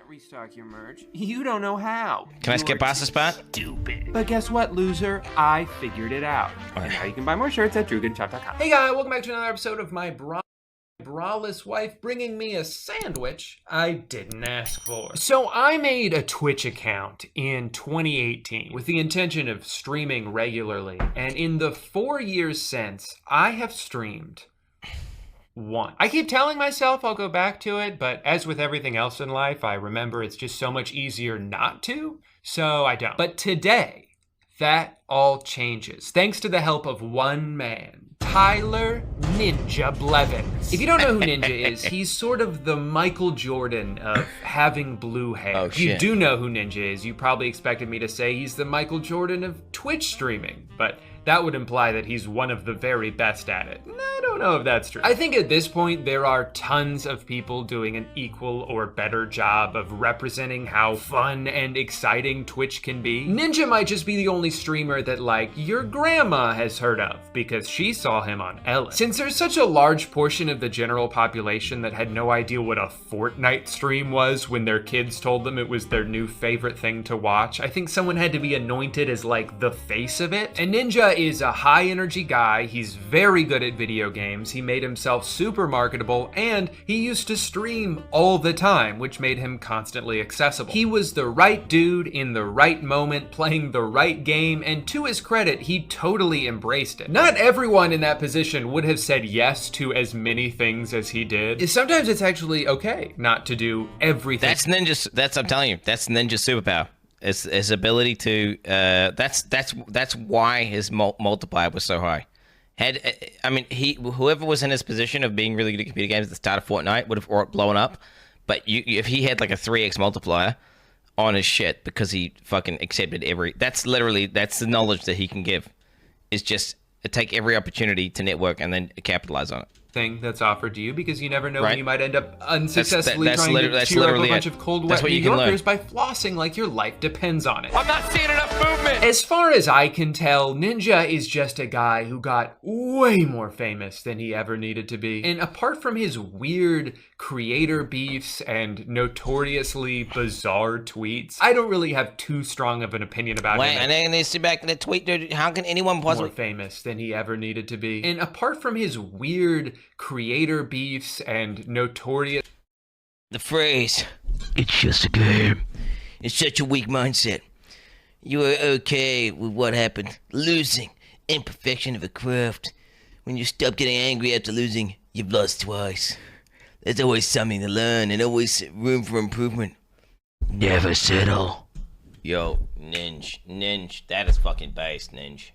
restock your merch. You don't know how. Can I skip past this part? Stupid. But guess what, loser? I figured it out. And now you can buy more shirts at drewgoodshop.com. Hey guys, welcome back to another episode of my braless wife bringing me a sandwich I didn't ask for. So I made a Twitch account in 2018 with the intention of streaming regularly, and in the 4 years since, I have streamed once. I keep telling myself I'll go back to it, but as with everything else in life, I remember it's just so much easier not to, so I don't. But today, that all changes, thanks to the help of one man, Tyler Ninja Blevins. If you don't know who Ninja is, he's sort of the Michael Jordan of having blue hair. Oh, If you shit. do know who Ninja is, you probably expected me to say he's the Michael Jordan of Twitch streaming, but that would imply that he's one of the very best at it. I don't know if that's true. I think at this point, there are tons of people doing an equal or better job of representing how fun and exciting Twitch can be. Ninja might just be the only streamer that, like, your grandma has heard of because she saw him on Ellen. Since there's such a large portion of the general population that had no idea what a Fortnite stream was when their kids told them it was their new favorite thing to watch, I think someone had to be anointed as, like, the face of it. And Ninja is a high energy guy. He's very good at video games. He made himself super marketable, and he used to stream all the time, which made him constantly accessible. He was the right dude in the right moment, playing the right game, and to his credit, he totally embraced it. Not everyone in that position would have said yes to as many things as he did. Sometimes it's actually okay not to do everything. I'm telling you, that's Ninja's superpower. His ability to that's why his multiplier was so high. Whoever was in his position of being really good at computer games at the start of Fortnite would have blown up. But if he had like a 3x multiplier on his shit because he fucking accepted that's the knowledge that he can give. Is just take every opportunity to network and then capitalize on it. Thing that's offered to you, because you never know Right. when you might end up unsuccessfully trying to cheer up a bunch of cold, wet New Yorkers by flossing like your life depends on it. I'm not seeing enough movement! As far as I can tell, Ninja is just a guy who got way more famous than he ever needed to be. And apart from his weird creator beefs and notoriously bizarre tweets, I don't really have too strong of an opinion about him. And then they sit back in the tweet, dude. How can anyone possibly More famous than he ever needed to be. And apart from his weird creator beefs and notorious... The phrase, "It's just a game," it's such a weak mindset. You are okay with what happened. Losing, imperfection of a craft. When you stop getting angry after losing, you've lost twice. There's always something to learn and always room for improvement. Never settle. Yo, Ninja, that is fucking based, Ninja.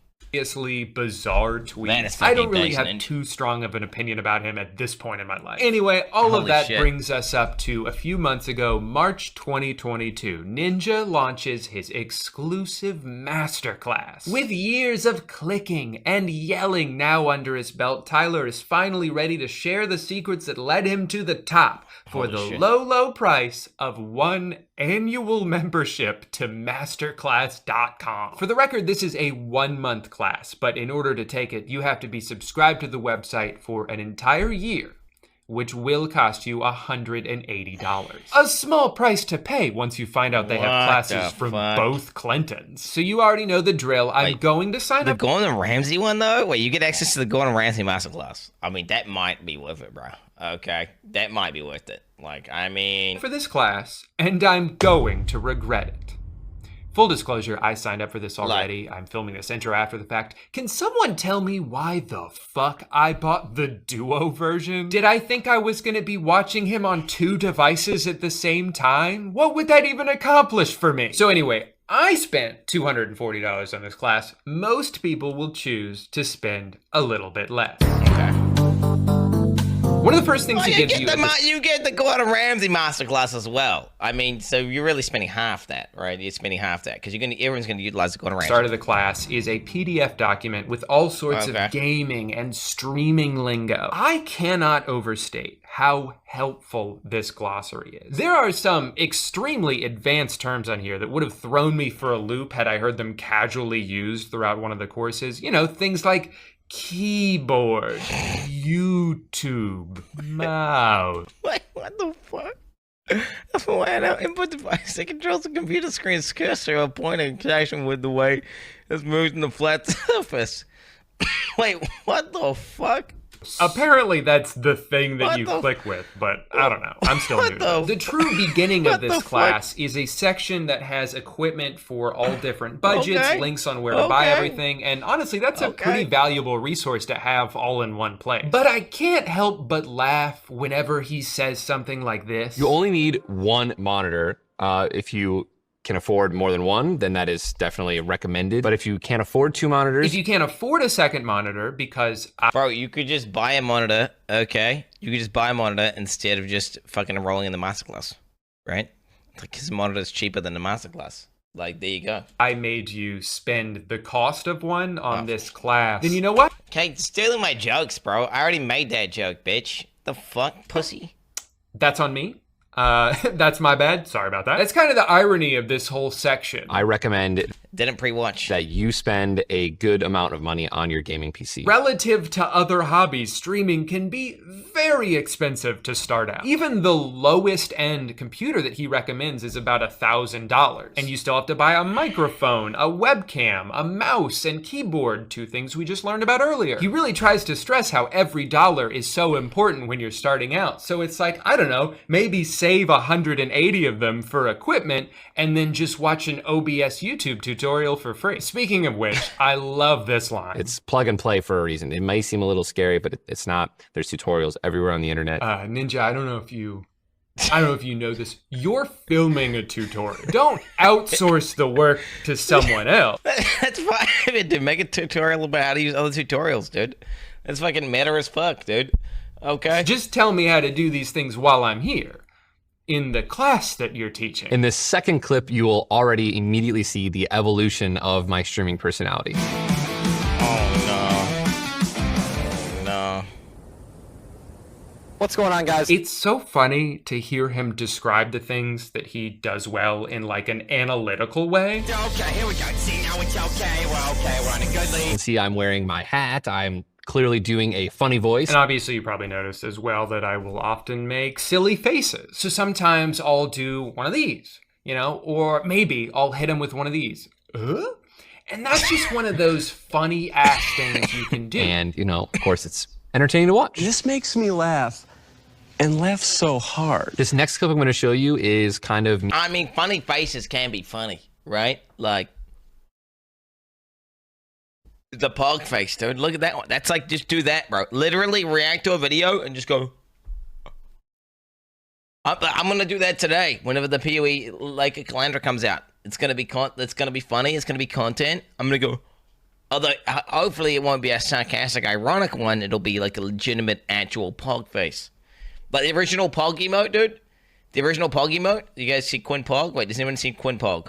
bizarre tweets. Man, it's I don't fucking really have Ninja. too strong of an opinion about him at this point in my life. Anyway, all of Holy that shit. brings us up to a few months ago, March 2022. Ninja launches his exclusive masterclass. With years of clicking and yelling now under his belt, Tyler is finally ready to share the secrets that led him to the top for Holy the shit. low price of one annual membership to masterclass.com. For the record, this is a 1-month class, but in order to take it, you have to be subscribed to the website for an entire year, which will cost you $180. A small price to pay once you find out they have What classes the from fuck? both Clintons. So you already know the drill. I'm Wait, going to sign The up. Gordon Ramsay one, though? Wait, you get access to the Gordon Ramsay masterclass. I mean, that might be worth it, bro. Okay, that might be worth it. Like, I mean... For this class, and I'm going to regret it. Full disclosure, I signed up for this already. I'm filming this intro after the fact. Can someone tell me why the fuck I bought the Duo version? Did I think I was going to be watching him on 2 devices at the same time? What would that even accomplish for me? So anyway, I spent $240 on this class. Most people will choose to spend a little bit less. Okay. One of the first things Well, he you gives you... you get the Gordon Ramsay masterclass as well. I mean, so you're really spending half that, right? You're spending half that because everyone's going to utilize the Gordon Ramsay. Start of the class is a PDF document with all sorts Okay. of gaming and streaming lingo. I cannot overstate how helpful this glossary is. There are some extremely advanced terms on here that would have thrown me for a loop had I heard them casually used throughout one of the courses. You know, things like keyboard, YouTube, mouse. What the fuck? When our input device that controls the computer screen's cursor or pointer in connection with the way it's moved in the flat surface. Wait, what the fuck? Apparently that's the thing that you click with, but I don't know. I'm still new to it. The true beginning of this class is a section that has equipment for all different budgets, links on where to buy everything, and honestly, that's a pretty valuable resource to have all in one place. But I can't help but laugh whenever he says something like this. You only need one monitor. If you can afford more than one, then that is definitely recommended. But if you can't afford 2 monitors... If you can't afford a second monitor, because... Bro, you could just buy a monitor, okay? You could just buy a monitor instead of just fucking enrolling in the Masterclass, right? Because the monitor is cheaper than the Masterclass. Like, there you go. I made you spend the cost of one on this class. Then you know what? Okay, stealing my jokes, bro. I already made that joke, bitch. The fuck, pussy? That's on me. That's my bad. Sorry about that. That's kind of the irony of this whole section. I recommend Didn't pre-watch. that you spend a good amount of money on your gaming PC. Relative to other hobbies, streaming can be very expensive to start out. Even the lowest end computer that he recommends is about $1,000. And you still have to buy a microphone, a webcam, a mouse, and keyboard, 2 things we just learned about earlier. He really tries to stress how every dollar is so important when you're starting out. So it's like, I don't know, maybe save 180 of them for equipment and then just watch an OBS YouTube tutorial for free. Speaking of which, I love this line. It's plug and play for a reason. It may seem a little scary, but it's not. There's tutorials everywhere on the internet. Ninja, I don't know if you know this. You're filming a tutorial. Don't outsource the work to someone else. That's fine, dude. Make a tutorial about how to use other tutorials, dude. That's fucking meta as fuck, dude. Okay? Just tell me how to do these things while I'm here. In the class that you're teaching. In this second clip, you will already immediately see the evolution of my streaming personality. Oh, no. No. What's going on, guys? It's so funny to hear him describe the things that he does well in like an analytical way. Okay, here we go. See, now it's okay. We're okay. We're on a good lead. You can see I'm wearing my hat. I'm clearly doing a funny voice. And obviously you probably noticed as well that I will often make silly faces. So sometimes I'll do one of these, you know, or maybe I'll hit him with one of these. And that's just one of those funny ass things you can do. And, you know, of course, it's entertaining to watch. This makes me laugh, and laugh so hard. This next clip I'm going to show you is kind of... I mean, funny faces can be funny, right? Like, the pog face, dude. Look at that one. That's like, just do that, bro. Literally react to a video and just go. I'm gonna do that today. Whenever the PoE like a calendar comes out, it's gonna be it's gonna be funny. It's gonna be content. I'm gonna go. Although hopefully it won't be a sarcastic, ironic one. It'll be like a legitimate, actual pog face. But the original pog emote, dude. The original pog emote. You guys see Quin Pog? Wait, does anyone see Quin Pog?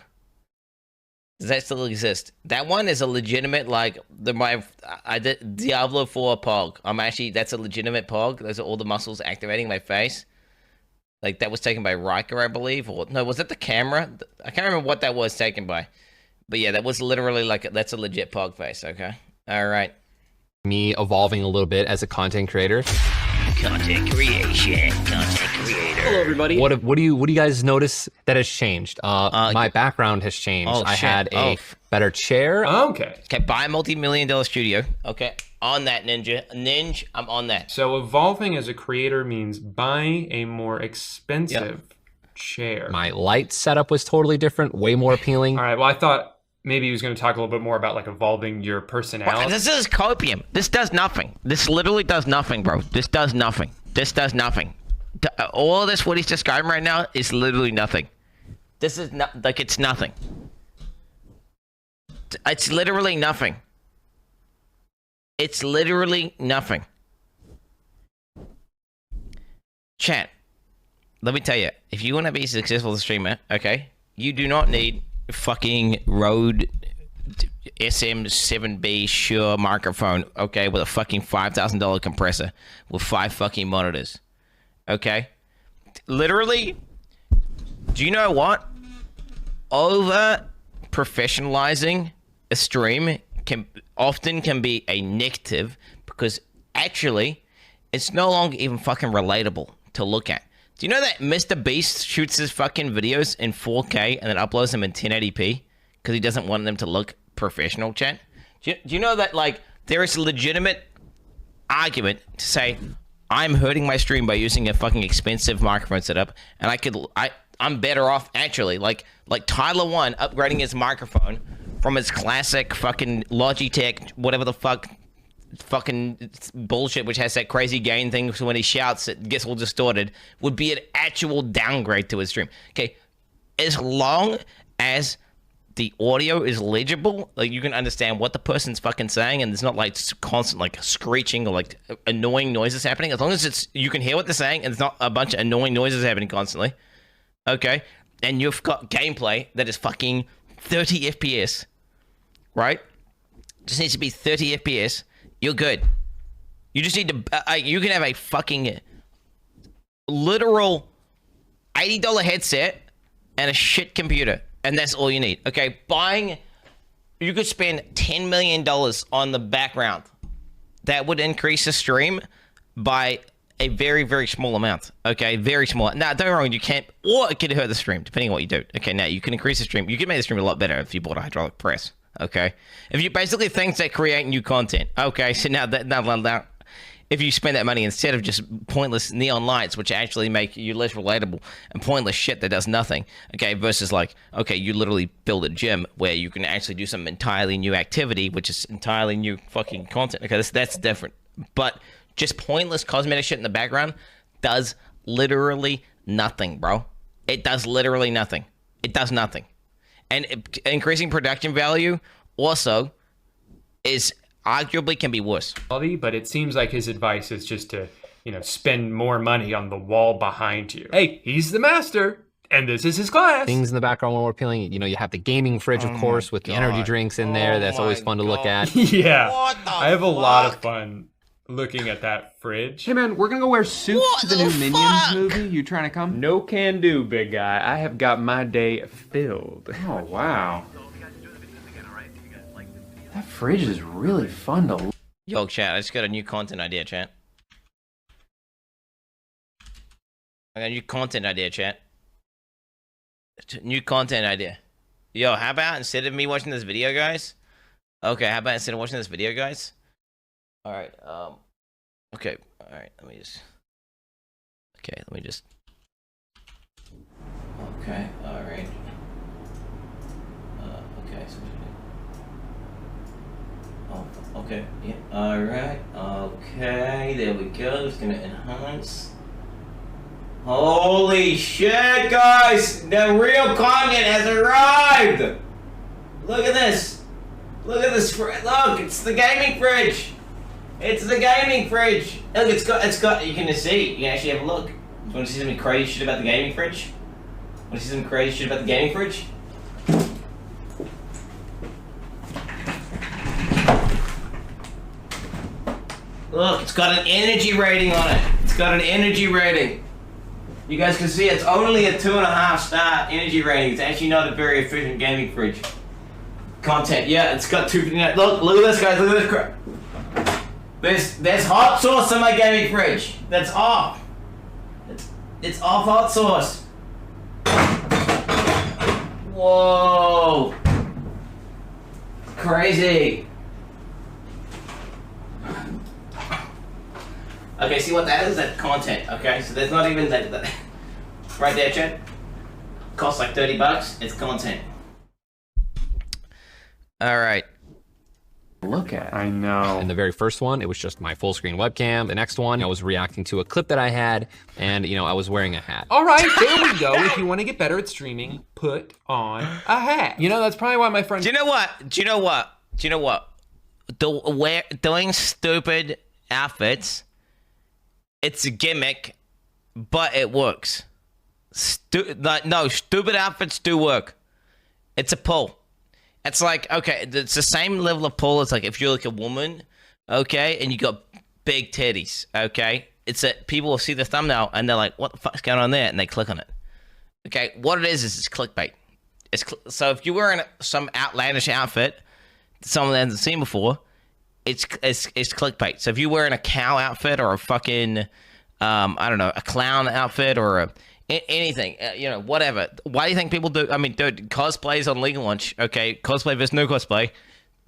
Does that still exist? That one is a legitimate, like, I did Diablo 4 Pog. That's a legitimate Pog. Those are all the muscles activating my face. Like, that was taken by Riker, I believe. Or, no, was that the camera? I can't remember what that was taken by. But yeah, that was literally like, that's a legit Pog face, okay? All right. Me evolving a little bit as a content creator. Content creation, content creator. Hello, everybody. What do you guys notice that has changed? My background has changed. I had a better chair. Okay. Okay, buy a multi-million-dollar studio. Okay, on that, Ninja, I'm on that. So evolving as a creator means buying a more expensive chair. My light setup was totally different, way more appealing. All right, well, I thought maybe he was going to talk a little bit more about like evolving your personality. Well, this is copium. This does nothing. This literally does nothing, bro. This does nothing. This does nothing. All this, what he's describing right now, is literally nothing. This is not, like, it's nothing. It's literally nothing. It's literally nothing. Chat, let me tell you, if you want to be a successful streamer, okay, you do not need fucking Rode SM7B Shure microphone, okay, with a fucking $5,000 compressor with 5 fucking monitors, okay? Literally, do you know what? Over professionalizing a stream often can be a negative, because actually it's no longer even fucking relatable to look at. Do you know that Mr. Beast shoots his fucking videos in 4K and then uploads them in 1080p because he doesn't want them to look professional, chat? Do you know that, like, there is a legitimate argument to say, I'm hurting my stream by using a fucking expensive microphone setup, and I'm better off, actually. Like Tyler One upgrading his microphone from his classic fucking Logitech, whatever the fucking bullshit, which has that crazy gain thing, so when he shouts it gets all distorted, would be an actual downgrade to his stream. Okay, as long as the audio is legible, like you can understand what the person's fucking saying, and there's not like constant like screeching or like annoying noises happening. As long as you can hear what they're saying and it's not a bunch of annoying noises happening constantly, okay, and you've got gameplay that is fucking 30 FPS, right? Just needs to be 30 FPS. You're good. You just need to, you can have a fucking literal $80 headset and a shit computer, and that's all you need. Okay, you could spend $10 million on the background. That would increase the stream by a very, very small amount. Okay, very small. Now, don't get me wrong, you can't, or it could hurt the stream, depending on what you do. Okay, now you can increase the stream. You can make the stream a lot better if you bought a hydraulic press. Okay, if you basically things that create new content. Okay, so now if you spend that money instead of just pointless neon lights, which actually make you less relatable, and pointless shit that does nothing. Okay, versus like, okay, you literally build a gym where you can actually do some entirely new activity, which is entirely new fucking content. Okay, that's different. But just pointless cosmetic shit in the background does literally nothing, bro. It does literally nothing. It does nothing. And increasing production value also is arguably can be worse. But it seems like his advice is just to, spend more money on the wall behind you. Hey, he's the master, and this is his class. Things in the background more appealing. You have the gaming fridge, of course, with the energy drinks in there. That's always fun to look at. Yeah, I have a lot of fun looking at that fridge. Hey man, we're gonna go wear suits to the new Minions movie. You trying to come? No can do, big guy. I have got my day filled. Oh wow. That fridge is really fun to look. Yo, chat, I just got a new content idea, chat. I got a new content idea, chat. New content idea. Yo, how about instead of me watching this video, guys? Okay, how about instead of watching this video, guys? Alright, okay, alright, let me just... Okay, alright. Okay, so... Oh, okay, yeah, alright, okay, there we go, just gonna enhance. Holy shit, guys! The real content has arrived! Look at this! Look at this, look, it's the gaming fridge! It's the gaming fridge! Look, it's got, you can just see, you can actually have a look. Do you want to see something crazy shit about the gaming fridge? Want to see some crazy shit about the gaming fridge? Look, it's got an energy rating on it. It's got an energy rating. You guys can see it's only a 2.5 star energy rating. It's actually not a very efficient gaming fridge. Content, yeah, it's got 259. Look at this, guys, look at this crap. There's hot sauce in my gaming fridge. That's off. It's off hot sauce. Whoa. Crazy. Okay, see what that is? That's content, okay? So there's not even that right there, chat. Costs like $30. It's content. Alright. Look at. I know. And the very first one, it was just my full screen webcam. The next one, I was reacting to a clip that I had, and I was wearing a hat. All right, there we go. If you want to get better at streaming, put on a hat. That's probably why my friend. Do you know what? Doing stupid outfits, it's a gimmick, but it works. Stupid outfits do work. It's a pull. It's like, okay, it's the same level of pull as like if you're like a woman, okay, and you got big titties, okay? It's that people will see the thumbnail and they're like, what the fuck's going on there? And they click on it. Okay, what it is it's clickbait. So if you're wearing some outlandish outfit someone hasn't seen before, it's clickbait. So if you're wearing a cow outfit or a fucking I don't know, a clown outfit or anything, you know, whatever. Why do you think people do? I mean, dude, cosplays on Legal Lunch, okay? Cosplay versus no cosplay,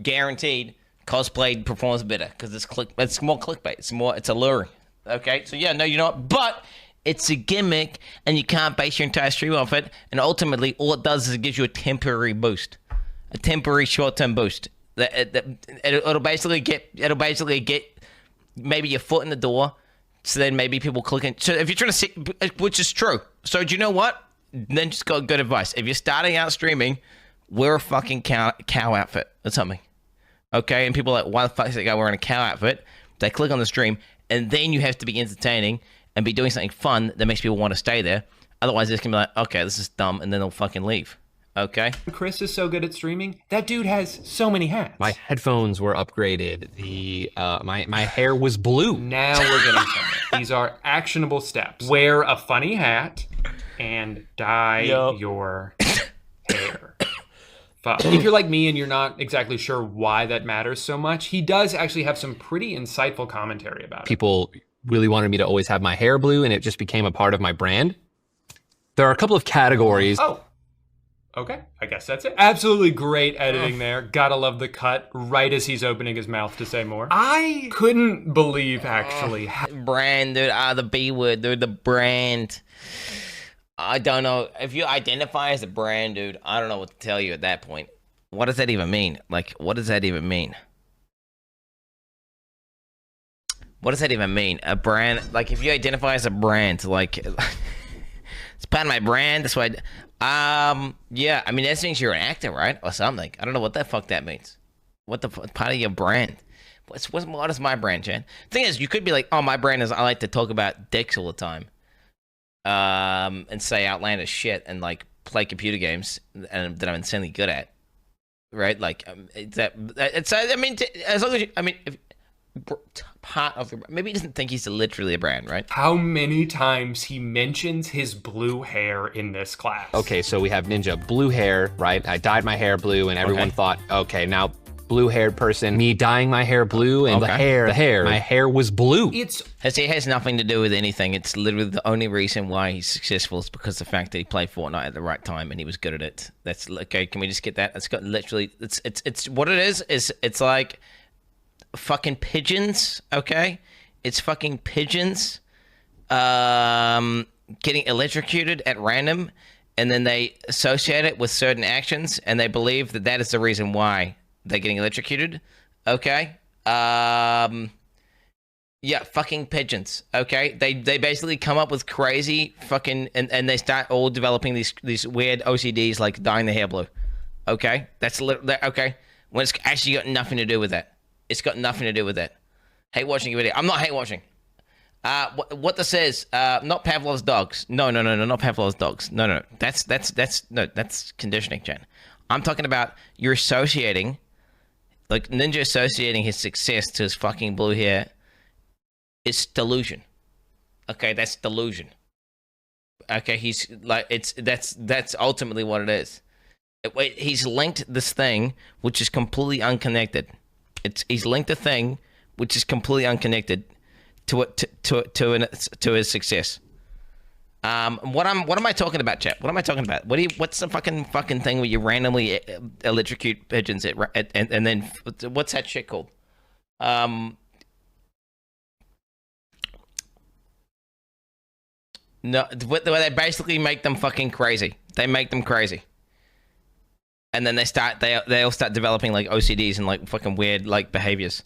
guaranteed. Cosplay performs better because it's more clickbait. It's alluring. Okay, so yeah, no, you know what? But it's a gimmick, and you can't base your entire stream off it. And ultimately, all it does is it gives you a temporary boost, a temporary short-term boost. It'll basically get maybe your foot in the door. So then maybe people click in. So if you're trying to see, which is true. So do you know what? Then just got good advice. If you're starting out streaming, wear a fucking cow outfit or something. Okay, and people are like, why the fuck is that guy wearing a cow outfit? They click on the stream, and then you have to be entertaining and be doing something fun that makes people want to stay there. Otherwise, it's going to be like, okay, this is dumb, and then they'll fucking leave. Okay? Chris is so good at streaming. That dude has so many hats. My headphones were upgraded. My hair was blue. Now we're getting somewhere. These are actionable steps. Wear a funny hat and dye your hair. If you're like me and you're not exactly sure why that matters so much, he does actually have some pretty insightful commentary about it. People really wanted me to always have my hair blue, and it just became a part of my brand. There are a couple of categories. Oh, okay. I guess that's it. Absolutely great editing there. Gotta love the cut right as he's opening his mouth to say more. I couldn't believe, actually. Brand, dude. The B word, dude. The brand. I don't know. If you identify as a brand, dude, I don't know what to tell you at that point. What does that even mean? Like, what does that even mean? What does that even mean? A brand? Like, if you identify as a brand, like, it's part of my brand. That's why. Yeah. I mean, that means you're an actor, right, or something. I don't know what the fuck that means. What the part of your brand? What is my brand, Jen? Thing is, you could be like, oh, my brand is I like to talk about dicks all the time. And say outlandish shit and like play computer games and that I'm insanely good at, right? Like it's I mean, as long as you, I mean, if, part of maybe he doesn't think he's literally a brand, right? How many times he mentions his blue hair in this class? Okay, so we have Ninja blue hair, right? I dyed my hair blue, and everyone thought, okay, now blue-haired person, me dyeing my hair blue, and the hair, my hair was blue. It has nothing to do with anything. It's literally the only reason why he's successful is because of the fact that he played Fortnite at the right time and he was good at it. That's okay. Can we just get that? It's got literally. It's what it is. It's like fucking pigeons. Okay, it's fucking pigeons. Getting electrocuted at random, and then they associate it with certain actions, and they believe that that is the reason why they're getting electrocuted, okay? Yeah, fucking pigeons, okay? They basically come up with crazy fucking, and they start all developing these weird OCDs like dyeing the hair blue, okay? That's okay? When it's actually got nothing to do with that. It's got nothing to do with that. Hate watching a video. I'm not hate watching. What this is, not Pavlov's dogs. No, not Pavlov's dogs. No. That's conditioning, Jen. I'm talking about you're associating. Like, Ninja associating his success to his fucking blue hair is delusion. Okay, that's delusion. Okay, he's like, that's ultimately what it is. He's linked this thing, which is completely unconnected. He's linked a thing, which is completely unconnected to his success. What am I talking about, chat? What am I talking about? What's the fucking thing where you randomly electrocute pigeons and then what's that shit called? No, where they basically make them fucking crazy. They make them crazy, and then they all start developing like OCDs and like fucking weird like behaviors.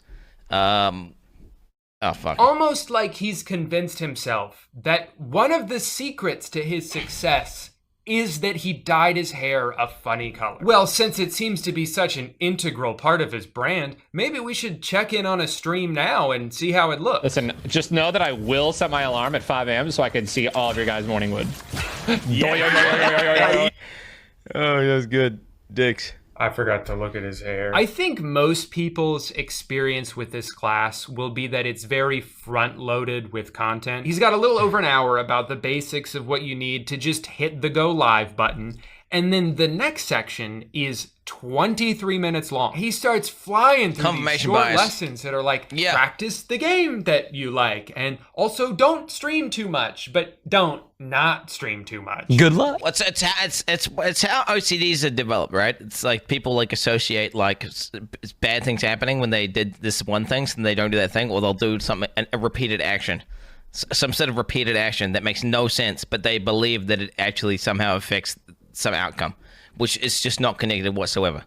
Oh, fuck. Almost like he's convinced himself that one of the secrets to his success is that he dyed his hair a funny color. Well, since it seems to be such an integral part of his brand, maybe we should check in on a stream now and see how it looks. Listen, just know that I will set my alarm at 5 a.m. so I can see all of your guys' morning wood. Oh, that's good. Dicks. I forgot to look at his hair. I think most people's experience with this class will be that it's very front-loaded with content. He's got a little over an hour about the basics of what you need to just hit the go live button. And then the next section is 23 minutes long. He starts flying through these short lessons that are like, practice the game that you like, and also don't stream too much, but don't not stream too much. Good luck. It's how OCDs are developed, right? It's like people like associate like bad things happening when they did this one thing, and they don't do that thing, or they'll do something, a repeated action. Some sort of repeated action that makes no sense, but they believe that it actually somehow affects some outcome, which is just not connected whatsoever.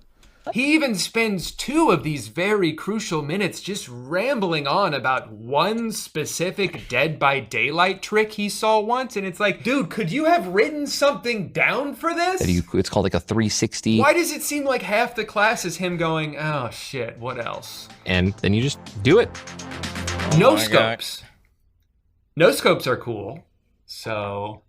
He even spends 2 of these very crucial minutes just rambling on about one specific Dead by Daylight trick he saw once, and it's like, dude, could you have written something down for this? It's called like a 360. Why does it seem like half the class is him going, oh shit, what else? And then you just do it. No scopes. No scopes are cool, so,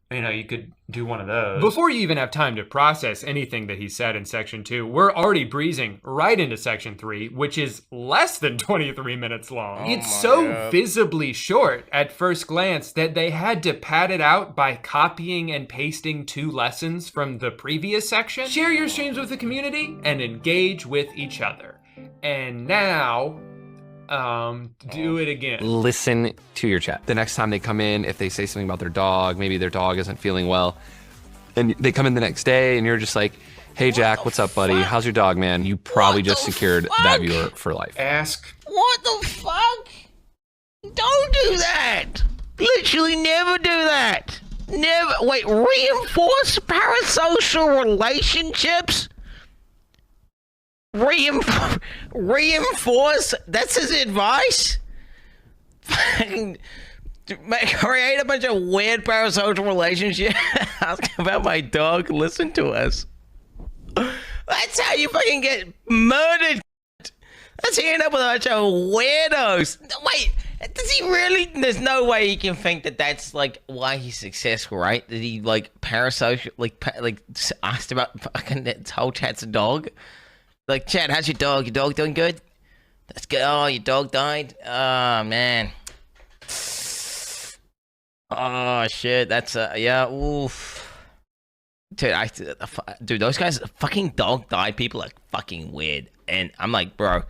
you know, you could do one of those. Before you even have time to process anything that he said in section 2, we're already breezing right into section 3, which is less than 23 minutes long. It's so visibly short at first glance that they had to pad it out by copying and pasting 2 lessons from the previous section. Share your streams with the community and engage with each other. And now, do it again. Listen to your chat. The next time they come in, if they say something about their dog, maybe their dog isn't feeling well, and they come in the next day and you're just like, hey Jack, what's up buddy? How's your dog, man? You probably just secured that viewer for life. Ask. What the fuck? Don't do that. Literally never do that. Never. Wait, reinforce parasocial relationships? Reinforce? That's his advice? Create a bunch of weird parasocial relationships. Ask about my dog. Listen to us. That's how you fucking get murdered. That's how you end up with a bunch of weirdos. Wait, does he really? There's no way he can think that that's like why he's successful, right? That he like parasocial, like asked about fucking that whole chat's a dog. Like, Chad, how's your dog? Your dog doing good? That's good. Oh, your dog died? Oh, man. Oh, shit. That's, yeah, oof. Dude, those guys, fucking dog died people are fucking weird. And I'm like, bro,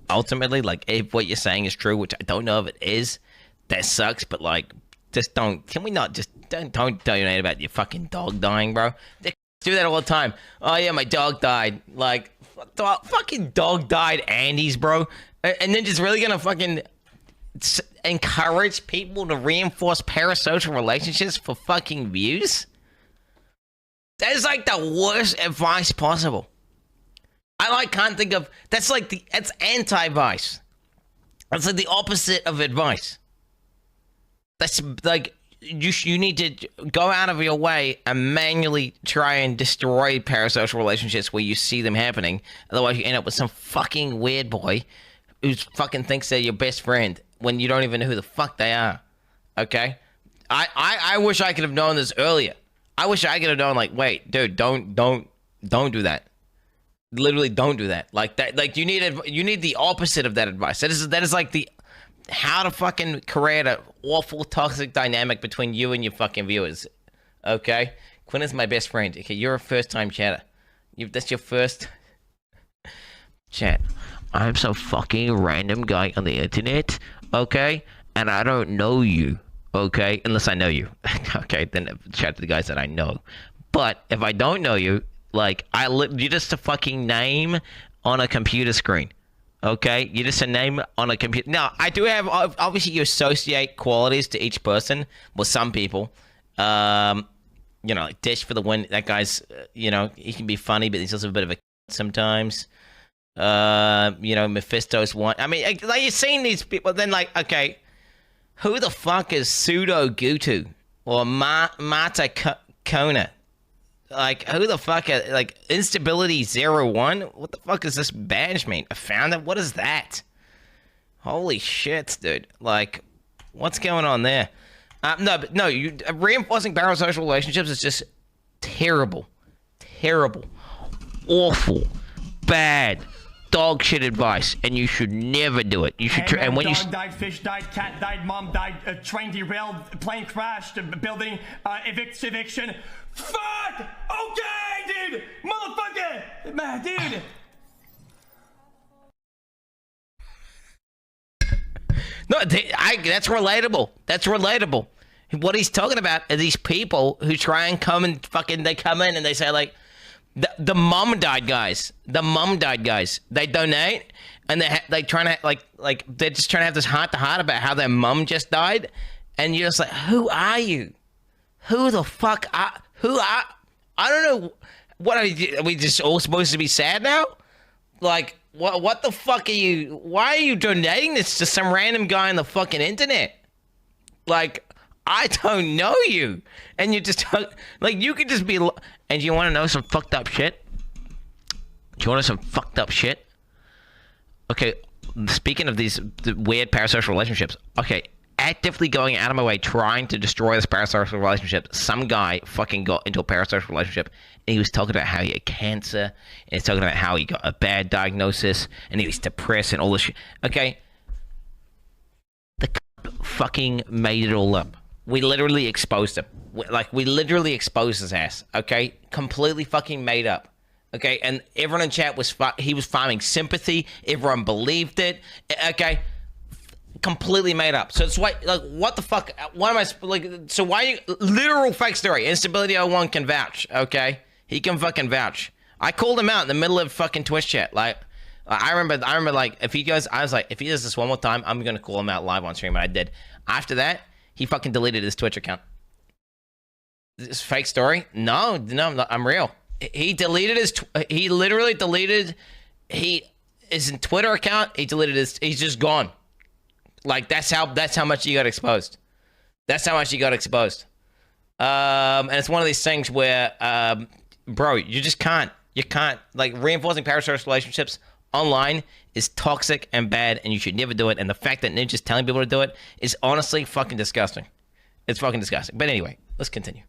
ultimately, like, if what you're saying is true, which I don't know if it is, that sucks, but, like, just don't, can we not just, don't donate about your fucking dog dying, bro? They do that all the time. Oh, yeah, my dog died. Like, fucking dog died Andes, bro. And then just really gonna fucking encourage people to reinforce parasocial relationships for fucking views? That is like the worst advice possible. I can't think of, that's anti-vice. That's like the opposite of advice. That's like, you need to go out of your way and manually try and destroy parasocial relationships where you see them happening. Otherwise, you end up with some fucking weird boy who fucking thinks they're your best friend when you don't even know who the fuck they are. Okay? I wish I could have known this earlier. I wish I could have known, like, wait, dude, don't do that. Literally, don't do that. Like that. Like you need the opposite of that advice. That is like the how to fucking create an awful toxic dynamic between you and your fucking viewers. Okay? Quinn is my best friend. Okay, you're a first-time chatter. That's your first chat. I'm some fucking random guy on the internet, okay? And I don't know you, okay? Unless I know you. Okay, then chat to the guys that I know. But if I don't know you, like, you're just a fucking name on a computer screen. Okay, you're just a name on a computer. Now, I do have, obviously you associate qualities to each person. Well, some people, you know, like Dish for the win. That guy's, you know, he can be funny, but he's also a bit of a sometimes. You know, Mephisto's one. I mean, like you've seen these people, then like, okay, who the fuck is Pseudo Gutu or Mata Kona? Like, who the fuck, like, Instability 01? What the fuck is this badge mean? I found it? What is that? Holy shit, dude. Like, what's going on there? No, reinforcing parasocial relationships is just terrible. Terrible. Awful. Bad. Dog shit advice, and you should never do it. You should try, and when dog died, fish died, cat died, mom died, train derailed, plane crashed, building, eviction. Fuck! Okay, dude! Motherfucker! Dude. No, that's relatable. That's relatable. What he's talking about are these people who try and come and they come in and they say like, the mom died guys. The mom died guys. They donate and they trying to like they're just trying to have this heart to heart about how their mom just died, and you're just like, who are you? Who the fuck are? I don't know. What are we just all supposed to be sad now? Like, what the fuck are you? Why are you donating this to some random guy on the fucking internet? Like, I don't know you, and you just like you could just be. And you want to know some fucked up shit? Do you want to know some fucked up shit? Okay, speaking of these weird parasocial relationships, okay, actively going out of my way trying to destroy this parasocial relationship, some guy fucking got into a parasocial relationship and he was talking about how he had cancer, and he's talking about how he got a bad diagnosis, and he was depressed and all this shit. Okay, the fucking made it all up. We literally exposed him. We literally exposed his ass, okay? Completely fucking made up, okay? And everyone in chat he was farming sympathy. Everyone believed it, okay? Completely made up. So it's why, like, what the fuck? Why am I, like, so why, literal fake story. Instability 01 can vouch, okay? He can fucking vouch. I called him out in the middle of fucking Twitch chat. Like, I remember, like, if he goes, I was like, if he does this one more time, I'm gonna call him out live on stream, and I did. After that, he fucking deleted his Twitch account. This fake story? No, I'm real. He deleted he literally deleted his Twitter account. He deleted he's just gone. Like, that's how much he got exposed. That's how much he got exposed. And it's one of these things where, bro, you can't, like, reinforcing parasocial relationships online is toxic and bad, and you should never do it. And the fact that Ninja's telling people to do it is honestly fucking disgusting. It's fucking disgusting. But anyway, let's continue.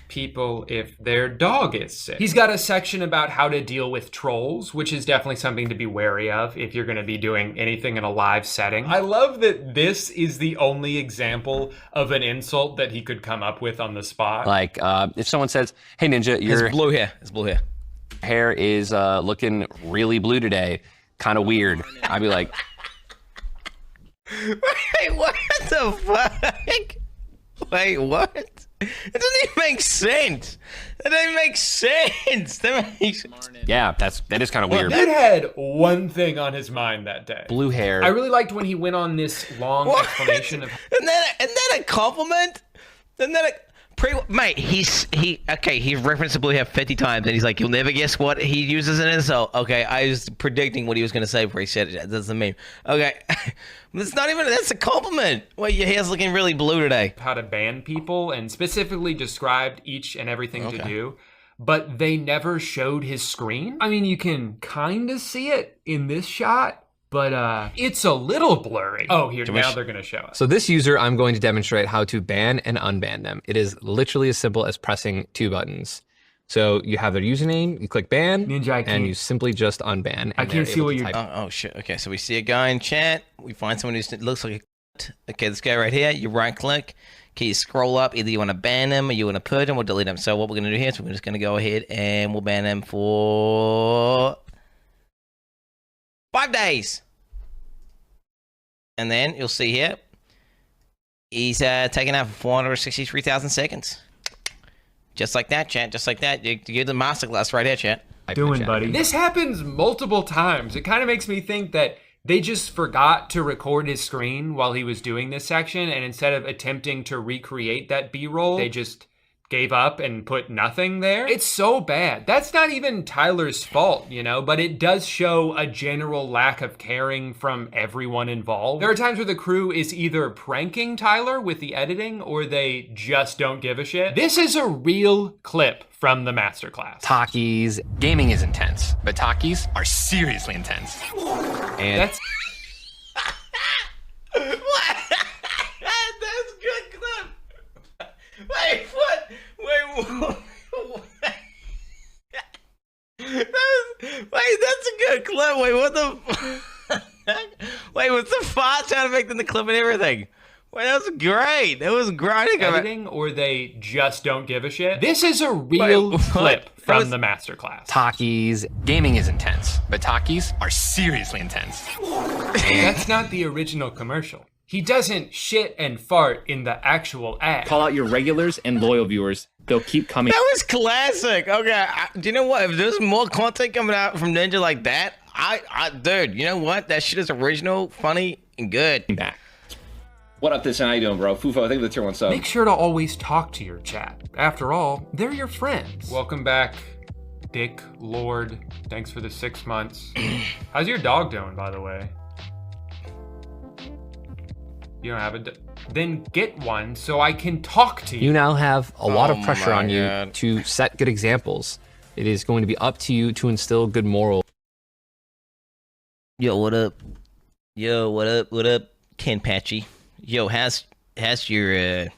People if their dog is sick. He's got a section about how to deal with trolls, which is definitely something to be wary of if you're going to be doing anything in a live setting. I love that this is the only example of an insult that he could come up with on the spot. Like, if someone says, hey Ninja, your blue hair. His blue hair. Hair is looking really blue today. Kind of weird. I'd be like, wait, what the fuck? Wait, what? It doesn't even make sense. That doesn't make sense. Yeah, that is kind of weird. That had one thing on his mind that day. Blue hair. I really liked when he went on this long explanation of. Isn't that a compliment? Isn't that a mate? He's referenced the blue hair 50 times, and he's like, you'll never guess what he uses an insult. Okay, I was predicting what he was gonna say before he said it. That's the meme. Okay, that's a compliment. Well, your hair's looking really blue today. How to ban people, and specifically described each and everything to do, but they never showed his screen. I mean, you can kind of see it in this shot, but it's a little blurry. Oh, here, now they're gonna show us. So this user, I'm going to demonstrate how to ban and unban them. It is literally as simple as pressing 2 buttons. So you have their username, you click ban, Ninja, and you simply just unban. I can't see what you're. Oh shit. Okay, so we see a guy in chat. We find someone who looks like a. Okay, this guy right here. You right click. Okay, you scroll up. Either you want to ban him or you want to purge him or delete him. So what we're gonna do here is we're just gonna go ahead and we'll ban him for 5 days. And then you'll see here, he's taken out for 463,000 seconds. Just like that, chat. Just like that. You're the masterclass right here, chat. Doing, buddy. This happens multiple times. It kind of makes me think that they just forgot to record his screen while he was doing this section, and instead of attempting to recreate that B-roll, they just gave up and put nothing there. It's so bad. That's not even Tyler's fault, you know, but it does show a general lack of caring from everyone involved. There are times where the crew is either pranking Tyler with the editing or they just don't give a shit. This is a real clip from the masterclass. Talkies. Gaming is intense, but talkies are seriously intense. And that's That's a good clip. Wait, what? Wait, that's a good clip. Wait, what the? Wait, what's the font sound effect in the clip and everything? Well, that was great. That was great. Editing, or they just don't give a shit. This is a real clip from the masterclass. Takis, gaming is intense, but Takis are seriously intense. That's not the original commercial. He doesn't shit and fart in the actual ad. Call out your regulars and loyal viewers. They'll keep coming. That was classic. Okay, do you know what? If there's more content coming out from Ninja like that, dude, you know what? That shit is original, funny, and good. Back. What up, this? How you doing, bro? Fufo, I think the tier 1 sub. Make sure to always talk to your chat. After all, they're your friends. Welcome back, Dick Lord. Thanks for the 6 months. How's your dog doing, by the way? You don't have a then get one so I can talk to you. You now have a lot of pressure on you God. to set good examples. It is going to be up to you to instill good morals. Yo, what up? Yo, what up? What up, Ken Patchy? Yo, how's your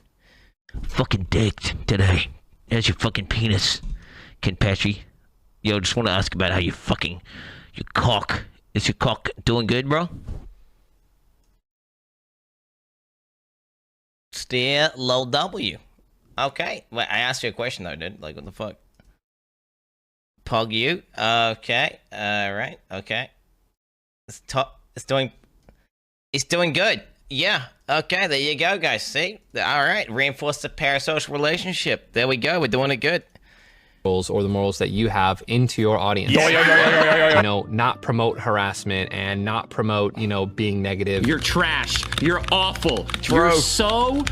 fucking dick today? How's your fucking penis, Ken Patchy? Yo, just want to ask about how your cock. Is your cock doing good, bro? Still low W. Okay. Wait, I asked you a question though, dude. Like, what the fuck? Pog you. Okay. Alright. Okay. It's doing good. Yeah. Okay, there you go, guys. See? Alright. Reinforce the parasocial relationship. There we go. We're doing it good. Or the morals that you have into your audience. You know, not promote harassment and not promote, you know, being negative. You're trash. You're awful. True. You're so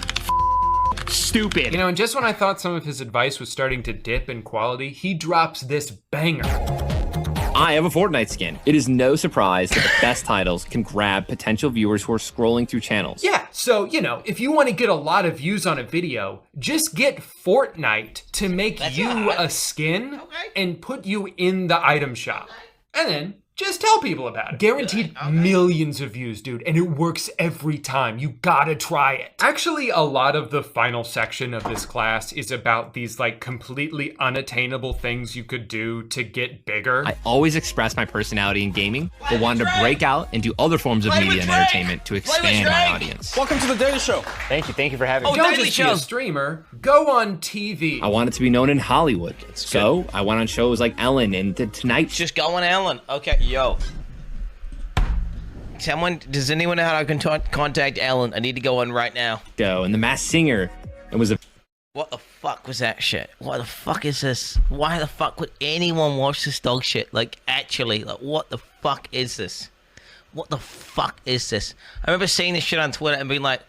stupid. You know, and just when I thought some of his advice was starting to dip in quality, he drops this banger. I have a Fortnite skin. It is no surprise that the best titles can grab potential viewers who are scrolling through channels. Yeah, so, you know, if you want to get a lot of views on a video, just get Fortnite to make you a skin and put you in the item shop. And then just tell people about it. Guaranteed millions of views, dude, and it works every time. You gotta try it. Actually, a lot of the final section of this class is about these like completely unattainable things you could do to get bigger. I always express my personality in gaming, but wanted to break out and do other forms of media and entertainment to expand my audience. Welcome to the Daily Show. Thank you for having me. Don't just be a streamer, go on TV. I wanted to be known in Hollywood, so I went on shows like Ellen and The Tonight Show. Just go on Ellen. Okay, yo. Does anyone know how I can contact Ellen? I need to go on right now. And The Masked Singer. It was a... What the fuck was that shit? What the fuck is this? Why the fuck would anyone watch this dog shit? Like, actually, like, what the fuck is this? What the fuck is this? I remember seeing this shit on Twitter and being like,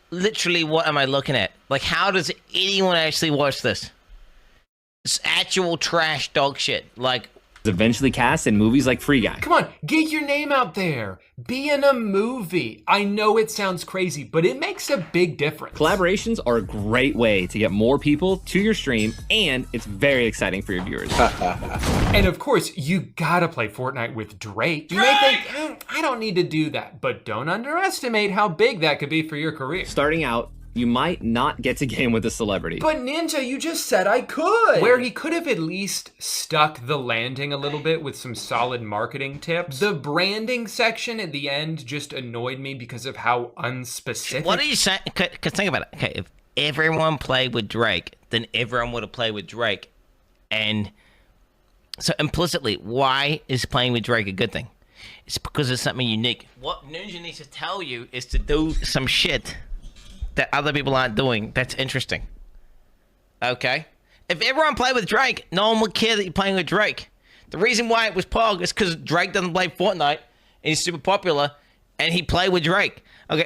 literally, what am I looking at? Like, how does anyone actually watch this? It's actual trash dog shit. Like, eventually cast in movies like Free Guy. Come on, get your name out there. Be in a movie. I know it sounds crazy, but it makes a big difference. Collaborations are a great way to get more people to your stream, and it's very exciting for your viewers. And of course, you gotta play Fortnite with Drake. You may think, I don't need to do that, but don't underestimate how big that could be for your career. Starting out, you might not get to game with a celebrity. But Ninja, you just said I could! Where he could have at least stuck the landing a little bit with some solid marketing tips. The branding section at the end just annoyed me because of how unspecific. what are you saying? Because think about it. Okay, if everyone played with Drake, then everyone would have played with Drake. And so implicitly, why is playing with Drake a good thing? It's because it's something unique. What Ninja needs to tell you is to do some shit that other people aren't doing that's interesting. Okay? If everyone played with Drake, no one would care that you're playing with Drake. The reason why it was Pog is because Drake doesn't play Fortnite, and he's super popular, and he played with Drake. Okay,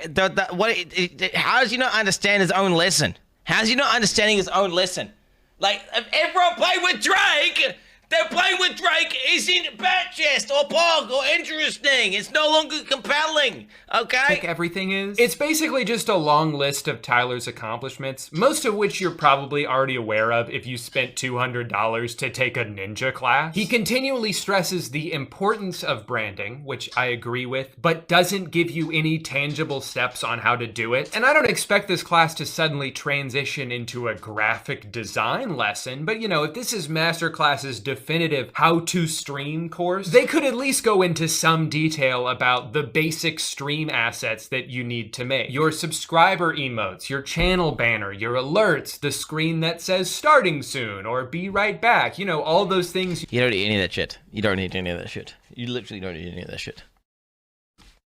how does he not understand his own lesson? How is he not understanding his own lesson? Like, if everyone played with Drake, they're playing with Drake isn't Batchest or Pog or interesting. It's no longer compelling, okay? Like everything is. It's basically just a long list of Tyler's accomplishments, most of which you're probably already aware of if you spent $200 to take a ninja class. He continually stresses the importance of branding, which I agree with, but doesn't give you any tangible steps on how to do it. And I don't expect this class to suddenly transition into a graphic design lesson, but you know, if this is Masterclass's definitive how to stream course, they could at least go into some detail about the basic stream assets that you need to make. Your subscriber emotes, your channel banner, your alerts, the screen that says starting soon or be right back, you know, all those things. You don't need any of that shit. You don't need any of that shit. You literally don't need any of that shit.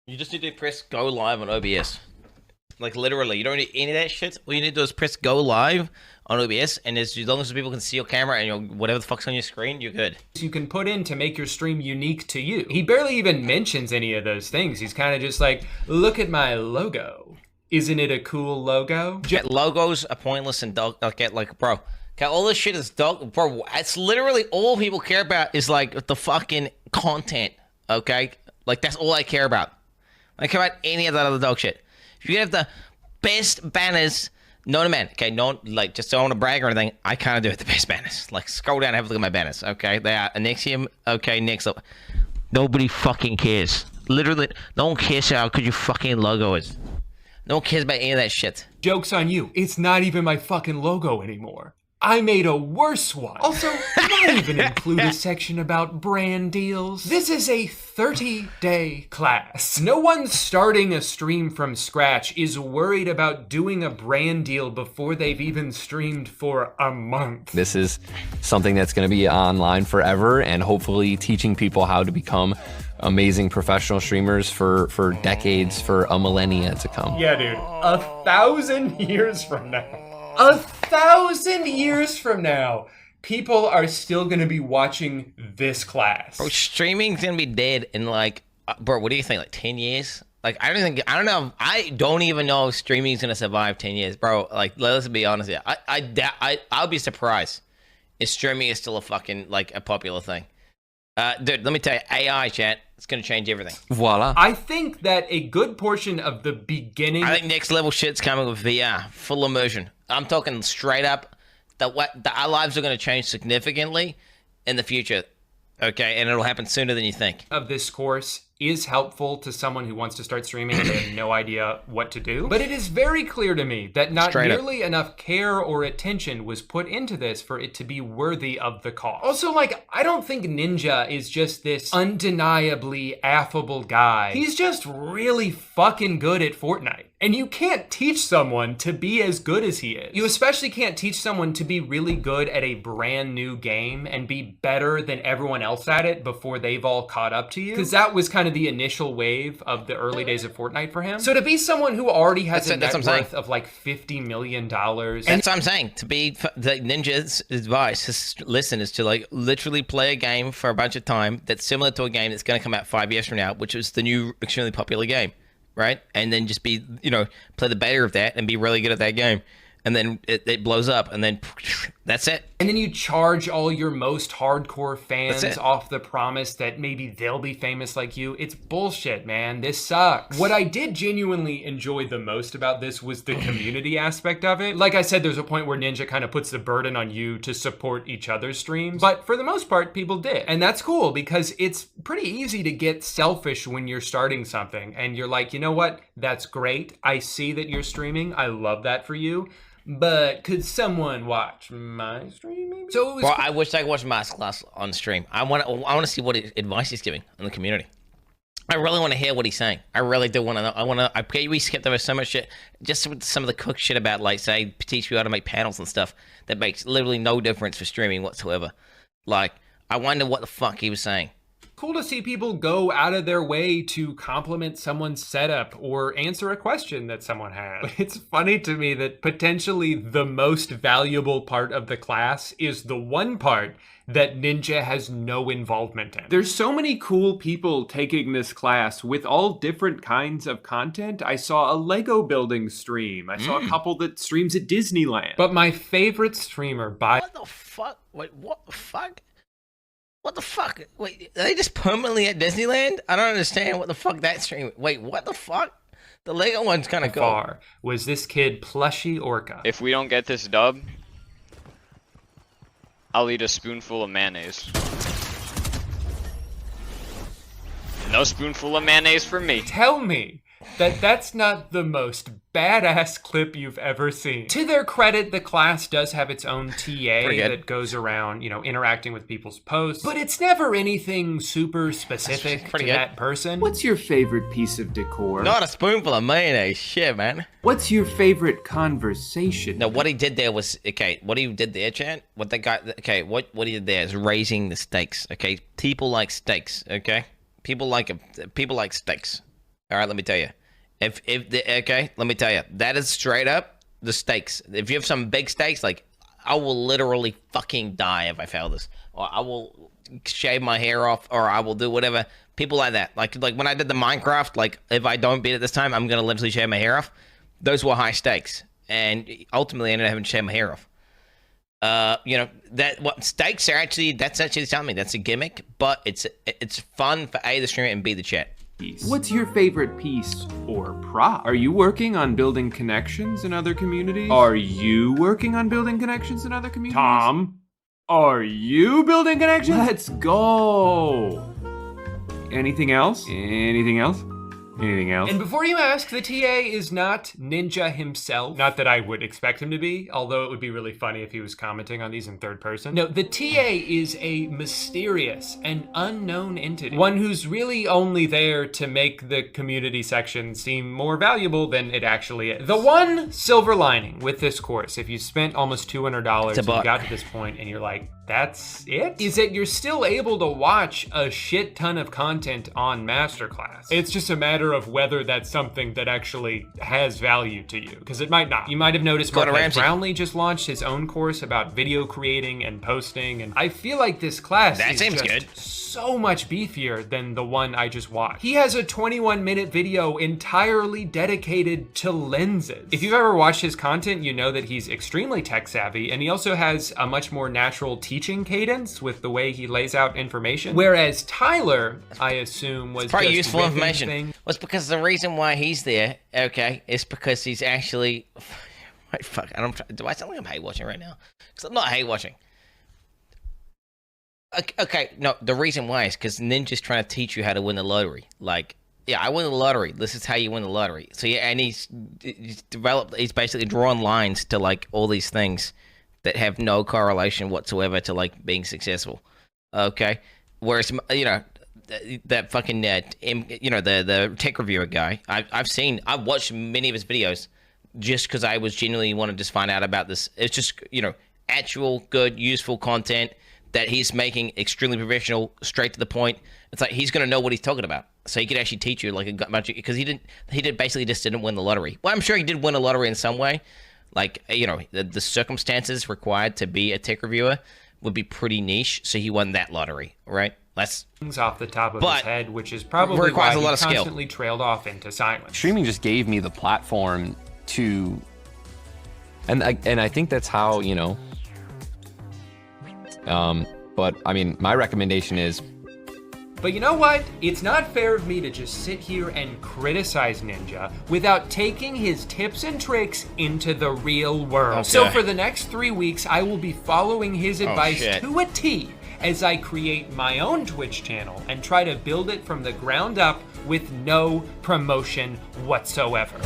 You just need to press go live on OBS. Like literally, you don't need any of that shit. All you need to do is press go live on OBS, and as long as people can see your camera and your whatever the fuck's on your screen, you're good. You can put in to make your stream unique to you. He barely even mentions any of those things. He's kind of just like, look at my logo. Isn't it a cool logo? Logos are pointless and dog. Like, bro, all this shit is dog. Bro, it's literally all people care about is like the fucking content. Okay, like that's all I care about. I don't care about any of that other dog shit. If you have the best banners, no man, okay, no, like, just don't want to brag or anything, I kind of do have the best banners. Like, scroll down and have a look at my banners, okay? They are Anexium, okay, next up. Nobody fucking cares. Literally, no one cares how good your fucking logo is. No one cares about any of that shit. Joke's on you. It's not even my fucking logo anymore. I made a worse one. Also, not even include a section about brand deals. This is a 30-day class. No one starting a stream from scratch is worried about doing a brand deal before they've even streamed for a month. This is something that's going to be online forever, and hopefully teaching people how to become amazing professional streamers for decades, for a millennia to come. Yeah, dude. 1,000 years from now. 1,000 years from now, people are still gonna be watching this class. Bro, streaming's gonna be dead in like, bro, what do you think, like 10 years? Like, I don't even know if streaming's gonna survive 10 years, bro. Like, let's be honest here. I'll be surprised if streaming is still a fucking, like, a popular thing. Dude, let me tell you, AI, chat, it's gonna change everything. Voila. I think that a good portion of the beginning... I think next level shit's coming with VR, full immersion. I'm talking straight up, our lives are gonna change significantly in the future, okay? And it'll happen sooner than you think. ...of this course is helpful to someone who wants to start streaming and they have no idea what to do. But it is very clear to me that not nearly enough care or attention was put into this for it to be worthy of the cost. Also, like, I don't think Ninja is just this undeniably affable guy. He's just really fucking good at Fortnite. And you can't teach someone to be as good as he is. You especially can't teach someone to be really good at a brand new game and be better than everyone else at it before they've all caught up to you. Because that was kind of the initial wave of the early days of Fortnite for him. So to be someone who already has a net worth of like $50 million. That's what I'm saying. To be the Ninja's advice, his listen, is to like literally play a game for a bunch of time that's similar to a game that's going to come out 5 years from now, which is the new extremely popular game. Right? And then just be, you know, play the beta of that and be really good at that game. And then it blows up, and then that's it. And then you charge all your most hardcore fans off the promise that maybe they'll be famous like you. It's bullshit, man. This sucks. What I did genuinely enjoy the most about this was the community aspect of it. Like I said, there's a point where Ninja kind of puts the burden on you to support each other's streams. But for the most part, people did. And that's cool because it's pretty easy to get selfish when you're starting something. And you're like, you know what? That's great. I see that you're streaming. I love that for you. But could someone watch my stream? Maybe? So it was. Well, I wish I could watch Masterclass on stream. I want to see what advice he's giving in the community. I really want to hear what he's saying. I really do want to know. We skipped over so much shit. Just with some of the cook shit about, like, say, teach you how to make panels and stuff that makes literally no difference for streaming whatsoever. Like, I wonder what the fuck he was saying. Cool to see people go out of their way to compliment someone's setup or answer a question that someone had. But it's funny to me that potentially the most valuable part of the class is the one part that Ninja has no involvement in. There's so many cool people taking this class with all different kinds of content. I saw a Lego building stream. I saw a couple that streams at Disneyland. But my favorite streamer by— What the fuck? Wait, what the fuck? What the fuck? Wait, are they just permanently at Disneyland? I don't understand what the fuck that stream. Wait, what the fuck? The Lego one's kind of cool. Was this kid Plushy Orca? If we don't get this dub, I'll eat a spoonful of mayonnaise. No spoonful of mayonnaise for me. Tell me that that's not the most badass clip you've ever seen. To their credit, the class does have its own TA that goes around, you know, interacting with people's posts, but it's never anything super specific to that person. What's your favorite piece of decor? Not a spoonful of mayonnaise. Shit, man. What's your favorite conversation? No, what he did there was, okay, what he did there, Chan, what that guy, okay, what he did there is raising the stakes, okay? People like steaks, okay? People like steaks. All right, let me tell you. Okay, let me tell you, that is straight up the stakes. If you have some big stakes, like, I will literally fucking die if I fail this, or I will shave my hair off, or I will do whatever. People like that, like when I did the Minecraft, like, if I don't beat it this time, I'm gonna literally shave my hair off. Those were high stakes, and ultimately I ended up having to shave my hair off. You know, that what stakes are actually, that's actually telling me that's a gimmick, but it's fun for A, the streamer, and B, the chat. What's your favorite piece or prop? Are you working on building connections in other communities? Are you working on building connections in other communities? Tom, are you building connections? Let's go. Anything else? Anything else? Anything else? And before you ask, the TA is not Ninja himself. Not that I would expect him to be, although it would be really funny if he was commenting on these in third person. No, the TA is a mysterious and unknown entity. One who's really only there to make the community section seem more valuable than it actually is. The one silver lining with this course, if you spent almost $200 and you got to this point and you're like, that's it? Is that you're still able to watch a shit ton of content on Masterclass. It's just a matter of whether that's something that actually has value to you, because it might not. You might have noticed Barkov Brownlee just launched his own course about video creating and posting, and I feel like this class is just so much beefier than the one I just watched. He has a 21-minute video entirely dedicated to lenses. If you've ever watched his content, you know that he's extremely tech savvy, and he also has a much more natural teaching cadence with the way he lays out information. Whereas Tyler, I assume, was probably just useful information. Well, it's because the reason why he's there, okay, is because he's actually, wait, fuck, do I sound like I'm hate watching right now? Because I'm not hate watching. Okay, no, the reason why is because Ninja's trying to teach you how to win the lottery. Like, yeah, I win the lottery. This is how you win the lottery. So yeah, and he's basically drawing lines to like all these things that have no correlation whatsoever to like being successful. Okay, whereas you know that fucking you know the tech reviewer guy. I've watched many of his videos just because I was genuinely want to just find out about this. It's just, you know, actual good useful content that he's making extremely professional, straight to the point. It's like he's gonna know what he's talking about, so he could actually teach you like a bunch, because he basically just didn't win the lottery. Well, I'm sure he did win a lottery in some way. Like, you know, the circumstances required to be a tech reviewer would be pretty niche, so he won that lottery, right? That's things off the top of his head, which is probably why he constantly trailed off into silence. Streaming just gave me the platform to, and I think that's how, you know. But I mean, my recommendation is. But you know what? It's not fair of me to just sit here and criticize Ninja without taking his tips and tricks into the real world. Okay. So for the next 3 weeks, I will be following his advice to a T as I create my own Twitch channel and try to build it from the ground up with no promotion whatsoever.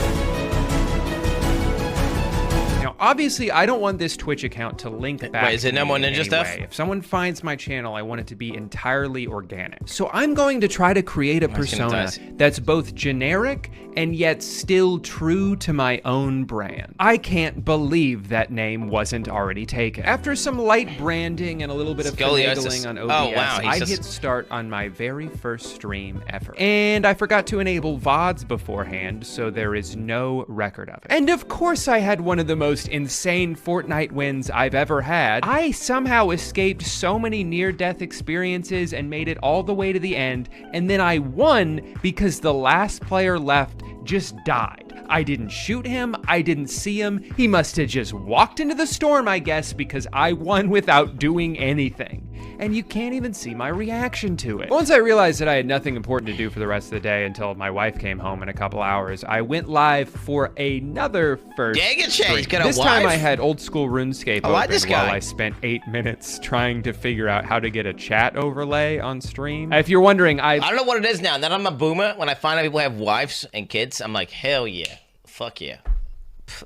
Now, obviously, I don't want this Twitch account to link back. Wait, is it no more Ninja stuff? If someone finds my channel, I want it to be entirely organic. So I'm going to try to create a persona that's both generic and yet still true to my own brand. I can't believe that name wasn't already taken. After some light branding and a little bit of finagling on OBS, I hit start on my very first stream ever. And I forgot to enable VODs beforehand, so there is no record of it. And of course I had one of the most insane Fortnite wins I've ever had. I somehow escaped so many near-death experiences and made it all the way to the end, and then I won because the last player left just died. I didn't shoot him, I didn't see him, he must have just walked into the storm, I guess, because I won without doing anything. And you can't even see my reaction to it. Once I realized that I had nothing important to do for the rest of the day until my wife came home in a couple hours, I went live for another first stream. This time I had old school RuneScape open while I spent 8 minutes trying to figure out how to get a chat overlay on stream. If you're wondering, I don't know what it is now. Now I'm a boomer. When I find out people have wives and kids, I'm like, hell yeah. Fuck yeah.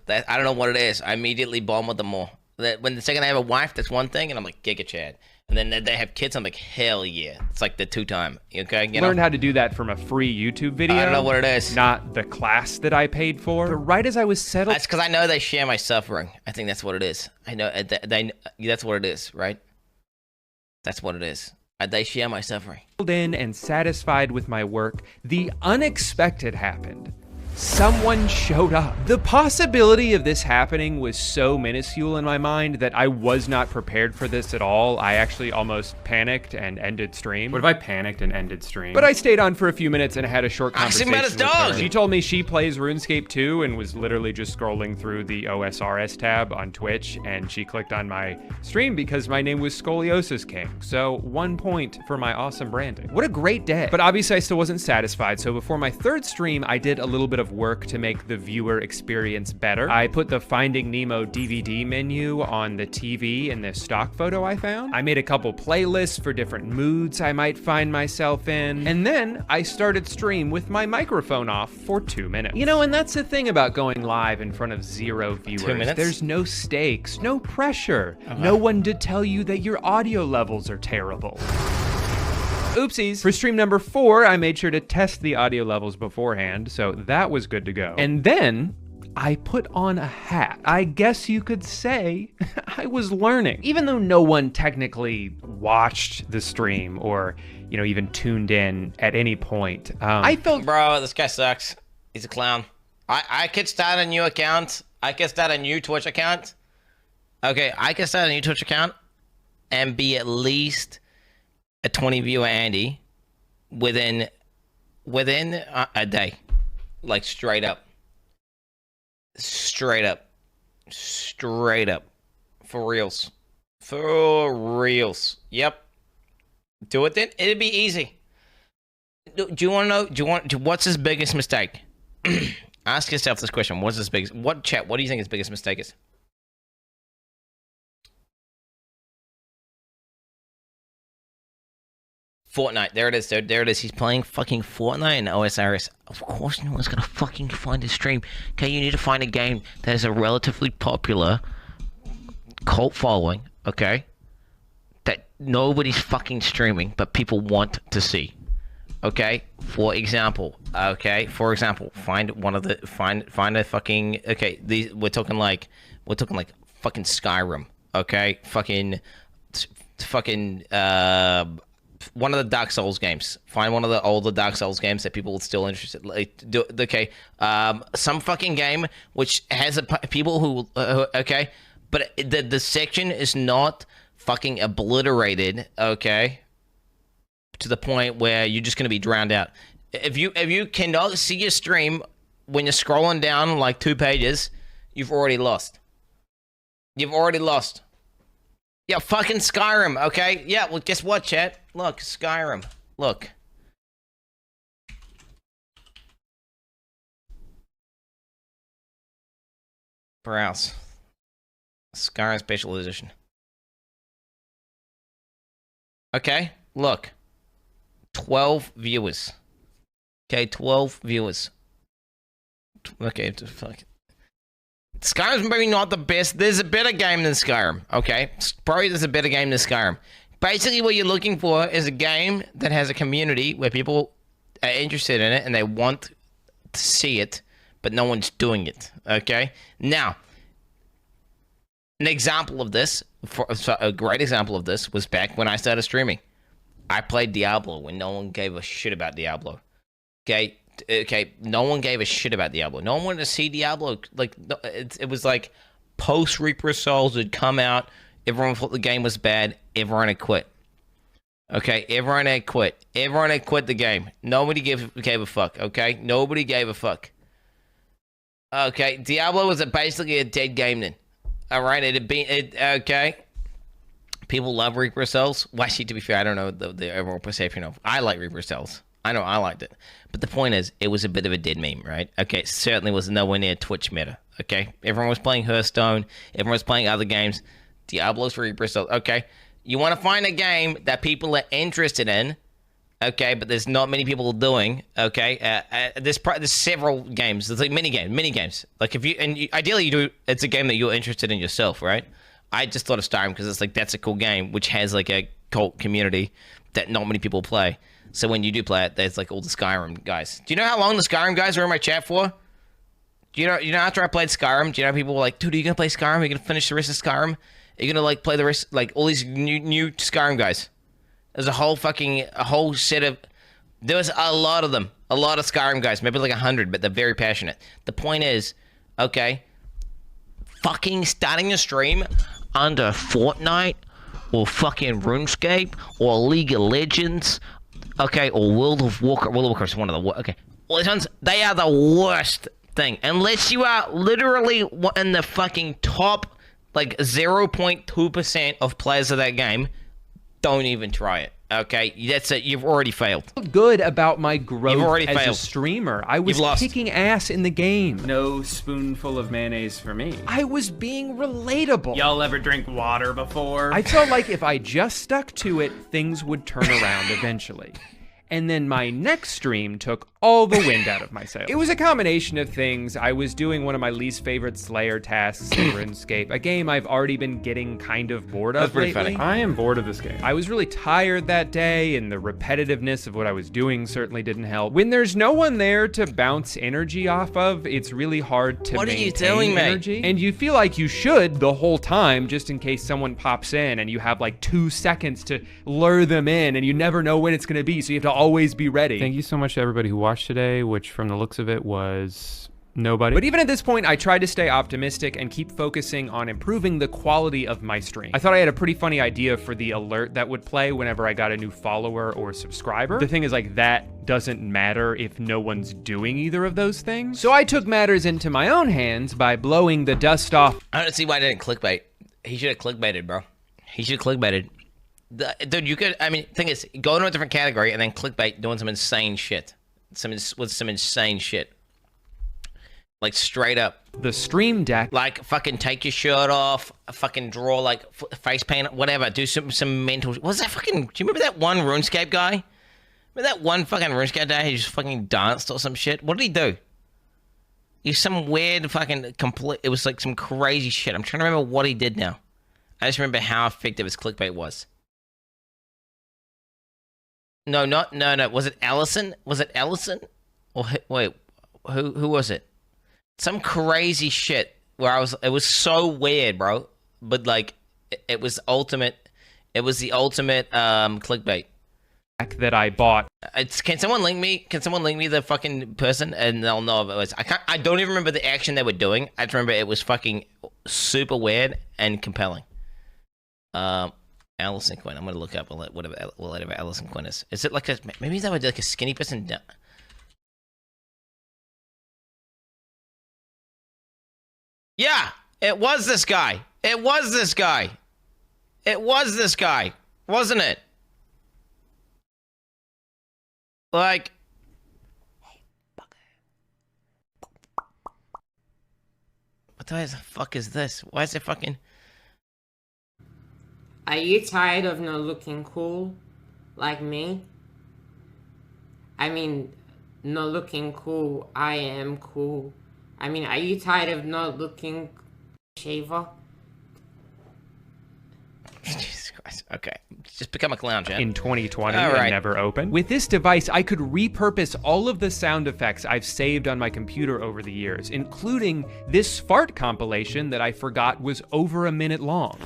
I don't know what it is. I immediately bond with them more. When the second I have a wife, that's one thing, and I'm like, Giga Chad. And then they have kids, I'm like, hell yeah. It's like the two-time, okay? Learned how to do that from a free YouTube video. I don't know what it is. Not the class that I paid for. But right as I was settled... That's because I know they share my suffering. I think that's what it is. I know, that's what it is, right? That's what it is. They share my suffering. In and satisfied with my work, the unexpected happened. Someone showed up. The possibility of this happening was so minuscule in my mind that I was not prepared for this at all. I actually almost panicked and ended stream. What if I panicked and ended stream? But I stayed on for a few minutes and had a short conversation met his with dog. her. She told me she plays RuneScape too and was literally just scrolling through the OSRS tab on Twitch, and she clicked on my stream because my name was Scoliosis King. So 1 point for my awesome branding. What a great day. But obviously I still wasn't satisfied, so before my third stream, I did a little bit of work to make the viewer experience better. I put the Finding Nemo DVD menu on the TV in this stock photo I found. I made a couple playlists for different moods I might find myself in. And then I started stream with my microphone off for 2 minutes. You know, and that's the thing about going live in front of 0 viewers. 2 minutes? There's no stakes, no pressure, no one to tell you that your audio levels are terrible. Oopsies. For stream number 4, I made sure to test the audio levels beforehand, so that was good to go. And then I put on a hat. I guess you could say I was learning. Even though no one technically watched the stream or, you know, even tuned in at any point, I felt... Bro, this guy sucks. He's a clown. I could start a new account. I could start a new Twitch account. Okay, I could start a new Twitch account and be at least a 20 viewer Andy within a day. Like straight up. Straight up. For reals. For reals. Yep. Do it then. It'd be easy. Do you want to know? What's his biggest mistake? Ask yourself this question. What's his biggest? What do you think his biggest mistake is? Fortnite. There it is, dude. There it is. He's playing fucking Fortnite and OSRS. Of course no one's gonna fucking find his stream. Okay, you need to find a game that has a relatively popular cult following, okay? That nobody's fucking streaming, but people want to see. Okay? For example, find one of the find a fucking we're talking like fucking Skyrim, okay? Fucking one of the Dark Souls games. Find one of the older Dark Souls games that people are still interested. Some fucking game which has people who okay, but the section is not fucking obliterated. Okay, to the point where you're just gonna be drowned out. If you cannot see your stream when you're scrolling down like 2 pages, you've already lost. You've already lost. Yeah, fucking Skyrim, okay? Yeah, well, guess what, chat? Look, Skyrim. Look. Browse. Skyrim Special Edition. Okay, look. 12 viewers. Okay, 12 viewers. Okay, fuck. Skyrim's maybe not the best. There's a better game than Skyrim, okay? Probably there's a better game than Skyrim. Basically, what you're looking for is a game that has a community where people are interested in it and they want to see it, but no one's doing it, okay? Now, an example of this, a great example of this was back when I started streaming. I played Diablo when no one gave a shit about Diablo, okay? Okay, no one gave a shit about Diablo. No one wanted to see Diablo. Like, it was like post Reaper Souls had come out. Everyone thought the game was bad. Everyone had quit. Okay, everyone had quit. Everyone had quit the game. Nobody gave a fuck. Okay, nobody gave a fuck. Okay, Diablo was basically a dead game then. All right, it had been okay. People love Reaper Souls. Well, actually, to be fair, I don't know the overall perception of. I like Reaper Souls. I know I liked it. But the point is, it was a bit of a dead meme, right? Okay, it certainly was nowhere near Twitch meta, okay? Everyone was playing Hearthstone. Everyone was playing other games. Diablo's for Reaper Souls. Okay, you want to find a game that people are interested in, Okay, but there's not many people doing. Okay, there's several games. There's like mini games. Like if you ideally you do, it's a game that you're interested in yourself, right? I just thought of Skyrim because it's like that's a cool game which has like a cult community that not many people play. So when you do play it, there's like all the Skyrim guys. Do you know how long the Skyrim guys were in my chat for? Do you know after I played Skyrim, do you know people were like, dude, are you gonna play Skyrim? Are you gonna finish the rest of Skyrim? Are you gonna like play the rest, like all these new Skyrim guys? There's a whole set of, there was a lot of them, a lot of Skyrim guys, maybe like 100, but they're very passionate. The point is, okay, fucking starting a stream under Fortnite or fucking RuneScape or League of Legends, okay, or World of Warcraft is one of the worst, okay. All these ones, they are the worst thing. Unless you are literally in the fucking top, like 0.2% of players of that game, don't even try it. Okay, that's it. You've already failed. Good about my growth as failed. a streamer. I was kicking ass in the game. No spoonful of mayonnaise for me. I was being relatable. Y'all ever drink water before? I felt like if I just stuck to it, things would turn around eventually. And then my next stream took all the wind out of my sails. It was a combination of things. I was doing one of my least favorite Slayer tasks in RuneScape, a game I've already been getting kind of bored of That's pretty lately. funny. I am bored of this game. I was really tired that day, and the repetitiveness of what I was doing certainly didn't help. When there's no one there to bounce energy off of, it's really hard to maintain energy. And you feel like you should the whole time, just in case someone pops in and you have like 2 seconds to lure them in, and you never know when it's gonna be, so you have to always be ready. Thank you so much to everybody who watched today, which from the looks of it was nobody. But even at this point, I tried to stay optimistic and keep focusing on improving the quality of my stream. I thought I had a pretty funny idea for the alert that would play whenever I got a new follower or subscriber. The thing is, like, that doesn't matter if no one's doing either of those things. So I took matters into my own hands by blowing the dust off. I don't see why I didn't clickbait. He should have clickbaited, bro. He should have clickbaited. Dude, you could, I mean, thing is, go into a different category and then clickbait doing some insane shit. With some insane shit. Like, straight up. The stream deck. Like, fucking take your shirt off, fucking draw, like, face paint, whatever. Do some mental, what was that fucking, do you remember that one RuneScape guy? Remember that one fucking RuneScape guy who just fucking danced or some shit? What did he do? He's some weird fucking it was like some crazy shit. I'm trying to remember what he did now. I just remember how effective his clickbait was. No. Was it Allison? Was it Allison? Or wait, who was it? Some crazy shit where it was so weird, bro. But like, it was ultimate. It was the ultimate clickbait that I bought. Can someone link me? Can someone link me the fucking person and they'll know if it was. I don't even remember the action they were doing. I just remember it was fucking super weird and compelling. Allison Quinn. I'm gonna look up whatever Allison Quinn is. Is it like a, maybe that would like a skinny person? Yeah, it was this guy. It was this guy. It was this guy, wasn't it? Like, what the fuck is this? Why is it fucking? Are you tired of not looking cool like me? I mean, not looking cool. I am cool. I mean, are you tired of not looking shaver? Jesus Christ. Okay. Just become a clown, Jen. In 2020 and never opened. With this device, I could repurpose all of the sound effects I've saved on my computer over the years, including this fart compilation that I forgot was over a minute long.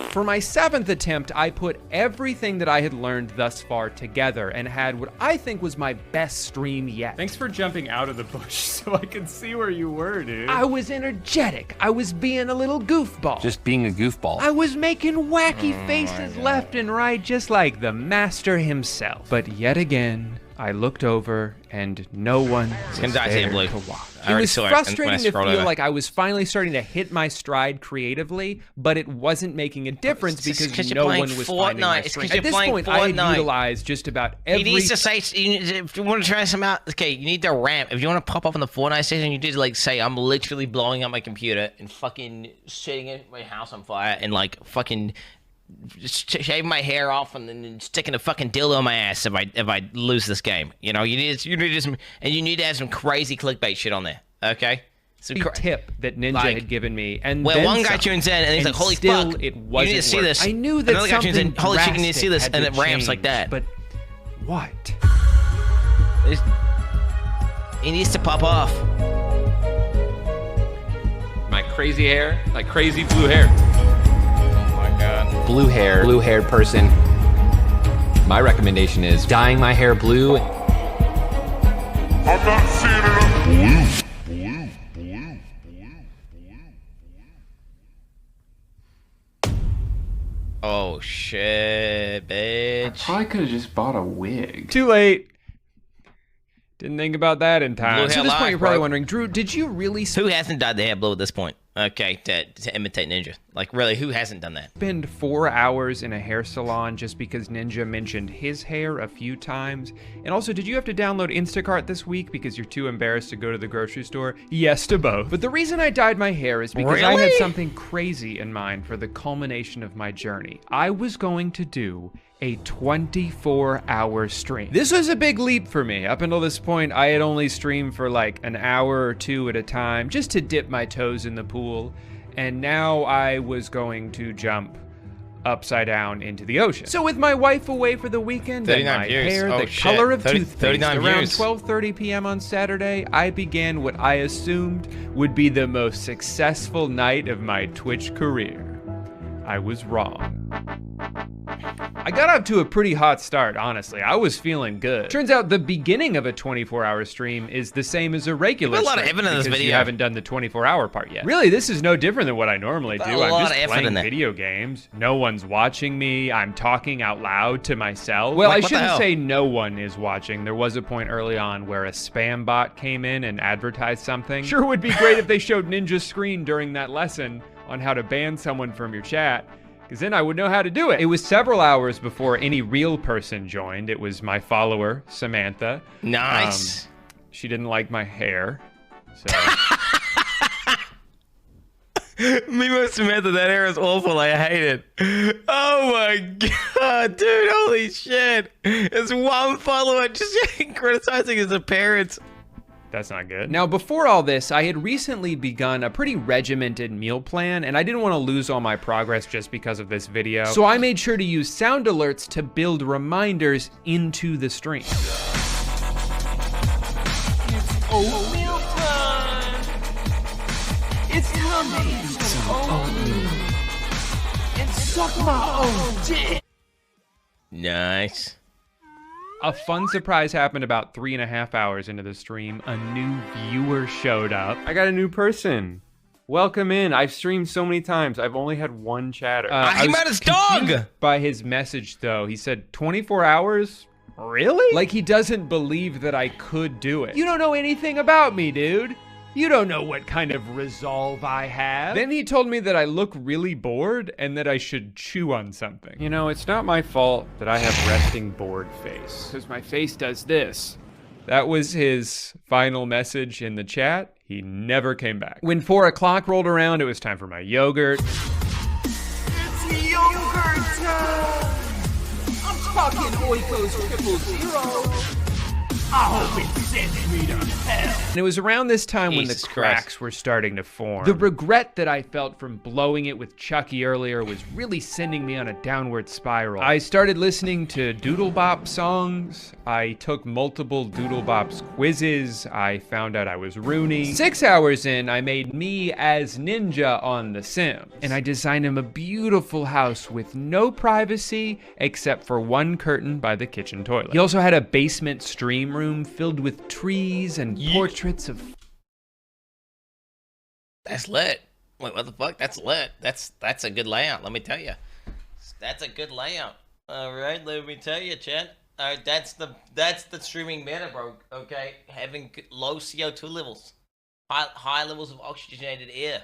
For my 7th attempt, I put everything that I had learned thus far together and had what I think was my best stream yet. Thanks for jumping out of the bush so I could see where you were, dude. I was energetic. I was being a little goofball. Just being a goofball. I was making wacky faces left and right, just like the master himself. But yet again, I looked over and no one was there to watch. It was frustrating to feel like I was finally starting to hit my stride creatively, but it wasn't making a difference because no one was finding my strength. At this point, I had utilized just about every... He needs to say, if you want to try some out, okay, you need the ramp. If you want to pop up on the Fortnite station, you need to, like, say, I'm literally blowing up my computer and fucking setting my house on fire and, like, fucking... just shaving my hair off and then sticking a fucking dildo on my ass if I lose this game. You know, you need some, and you need to have some crazy clickbait shit on there. Okay. Tip that Ninja had given me, and well, one guy tunes in and he's like, "Holy fuck, it wasn't you need to see this." I knew that another guy tunes in, "Holy shit, you need to see this," and it ramps changed, like that. But what? He needs to pop off. My crazy hair, like crazy blue hair. God. Blue-haired person. My recommendation is dyeing my hair blue. I'm not seeing enough blue. Oh shit, bitch. I probably could have just bought a wig. Too late. Didn't think about that in time. So at this point, you're probably wondering, Drew, did you really... Who hasn't dyed their hair blue at this point? Okay, to imitate Ninja. Like, really, who hasn't done that? Spend 4 hours in a hair salon just because Ninja mentioned his hair a few times. And also, did you have to download Instacart this week because you're too embarrassed to go to the grocery store? Yes to both. But the reason I dyed my hair is because I had something crazy in mind for the culmination of my journey. I was going to do a 24-hour stream. This was a big leap for me. Up until this point, I had only streamed for like an hour or two at a time just to dip my toes in the pool. And now I was going to jump upside down into the ocean. So with my wife away for the weekend and my hair the color of toothpaste, around 12:30 p.m. on Saturday, I began what I assumed would be the most successful night of my Twitch career. I was wrong. I got up to a pretty hot start, honestly. I was feeling good. Turns out the beginning of a 24-hour stream is the same as a regular stream. A lot of effort in this video. You haven't done the 24-hour part yet. Really, this is no different than what I normally do. I'm just playing video games. No one's watching me. I'm talking out loud to myself. Well, I shouldn't say no one is watching. There was a point early on where a spam bot came in and advertised something. Sure would be great if they showed Ninja's screen during that lesson on how to ban someone from your chat, because then I would know how to do it. It was several hours before any real person joined. It was my follower, Samantha. Nice. She didn't like my hair, so... Mimo Samantha, that hair is awful. I hate it. Oh my god, dude, holy shit. It's one follower just criticizing his appearance. That's not good. Now, before all this, I had recently begun a pretty regimented meal plan, and I didn't want to lose all my progress just because of this video. So I made sure to use sound alerts to build reminders into the stream. It's oatmeal time! It's time to eat some oatmeal and suck my own dick! Nice. A fun surprise happened about 3.5 hours into the stream. A new viewer showed up. I got a new person. Welcome in. I've streamed so many times. I've only had one chatter. He met his dog! By his message, though. He said, 24 hours? Really? Like he doesn't believe that I could do it. You don't know anything about me, dude. You don't know what kind of resolve I have. Then he told me that I look really bored and that I should chew on something. You know, it's not my fault that I have resting bored face, because my face does this. That was his final message in the chat. He never came back. When 4 o'clock rolled around, it was time for my yogurt. It's yogurt time! I'm talking Oikos 000. I hope it sends me to hell. And it was around this time when the cracks were starting to form. The regret that I felt from blowing it with Chucky earlier was really sending me on a downward spiral. I started listening to Doodlebop songs. I took multiple Doodlebops quizzes. I found out I was Rooney. 6 hours in, I made me as Ninja on The Sims. And I designed him a beautiful house with no privacy except for one curtain by the kitchen toilet. He also had a basement stream room filled with trees and portraits of... That's lit. Wait, what the fuck? That's lit. That's a good layout, let me tell you. That's a good layout. All right, let me tell you, chat. That's the streaming meta, bro. Okay, having low CO2 levels, high levels of oxygenated air.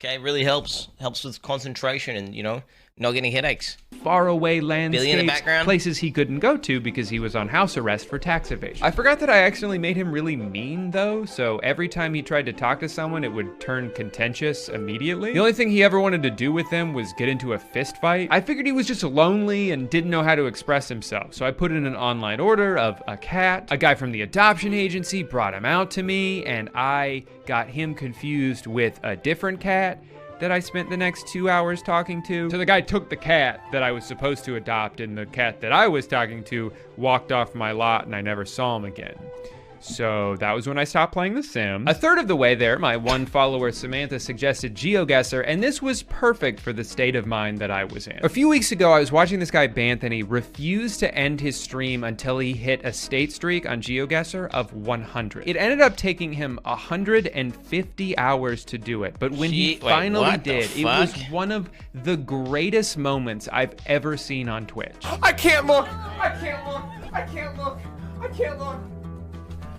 Okay, really helps with concentration and, you know, not getting headaches. Faraway Billy in the landscapes, background. places he couldn't go to because he was on house arrest for tax evasion. I forgot that I accidentally made him really mean though, so every time he tried to talk to someone, it would turn contentious immediately. The only thing he ever wanted to do with them was get into a fist fight. I figured he was just lonely and didn't know how to express himself, so I put in an online order of a cat. A guy from the adoption agency brought him out to me, and I got him confused with a different cat that I spent the next 2 hours talking to. So the guy took the cat that I was supposed to adopt, and the cat that I was talking to walked off my lot, and I never saw him again. So that was when I stopped playing The Sims. A third of the way there, my one follower Samantha suggested GeoGuessr, and this was perfect for the state of mind that I was in. A few weeks ago, I was watching this guy Banthony refuse to end his stream until he hit a state streak on GeoGuessr of 100. It ended up taking him 150 hours to do it, but when he finally did, it was one of the greatest moments I've ever seen on Twitch. I can't look! I can't look! I can't look! I can't look!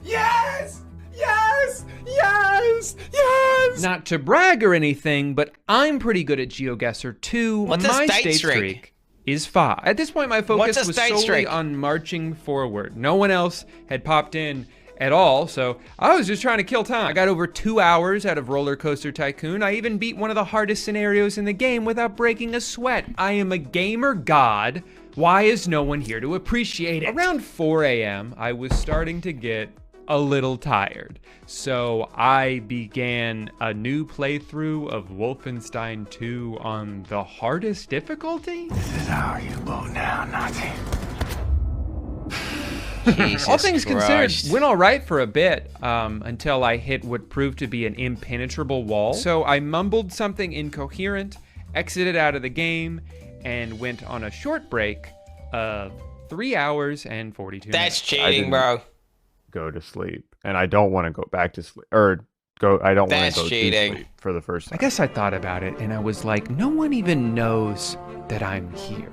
Yes! Yes! Yes! Yes! Not to brag or anything, but I'm pretty good at GeoGuessr too. What's a my state state streak? streak is 5. At this point, my focus What's a was state solely streak? on marching forward. No one else had popped in at all, so I was just trying to kill time. I got over 2 hours out of Roller Coaster Tycoon. I even beat one of the hardest scenarios in the game without breaking a sweat. I am a gamer god. Why is no one here to appreciate it? Around 4 a.m., I was starting to get a little tired, so I began a new playthrough of Wolfenstein 2 on the hardest difficulty. This is how you go down, Nazi. All things considered, went all right for a bit until I hit what proved to be an impenetrable wall. So I mumbled something incoherent, exited out of the game, and went on a short break of 3 hours and 42 minutes. That's cheating, bro. Go to sleep, and I don't want to go back to sleep, or go. I don't want to go to sleep for the first time. I guess I thought about it, and I was like, no one even knows that I'm here.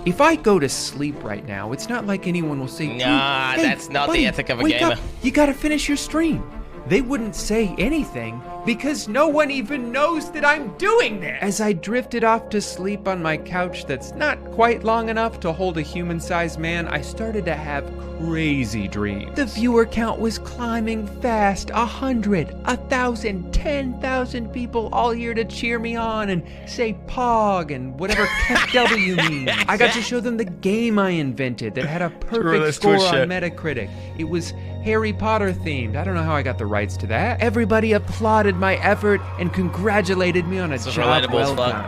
If I go to sleep right now, it's not like anyone will say, nah, hey, that's not buddy, the ethic of a wake gamer. Up. You gotta finish your stream. They wouldn't say anything because no one even knows that I'm doing this. As I drifted off to sleep on my couch that's not quite long enough to hold a human-sized man, I started to have crazy dreams. The viewer count was climbing fast. 100, 1,000, 10,000 people all here to cheer me on and say pog and whatever W means. I got to show them the game I invented that had a perfect score on Metacritic. It was Harry Potter themed. I don't know how I got the rights to that. Everybody applauded my effort and congratulated me on a job well done.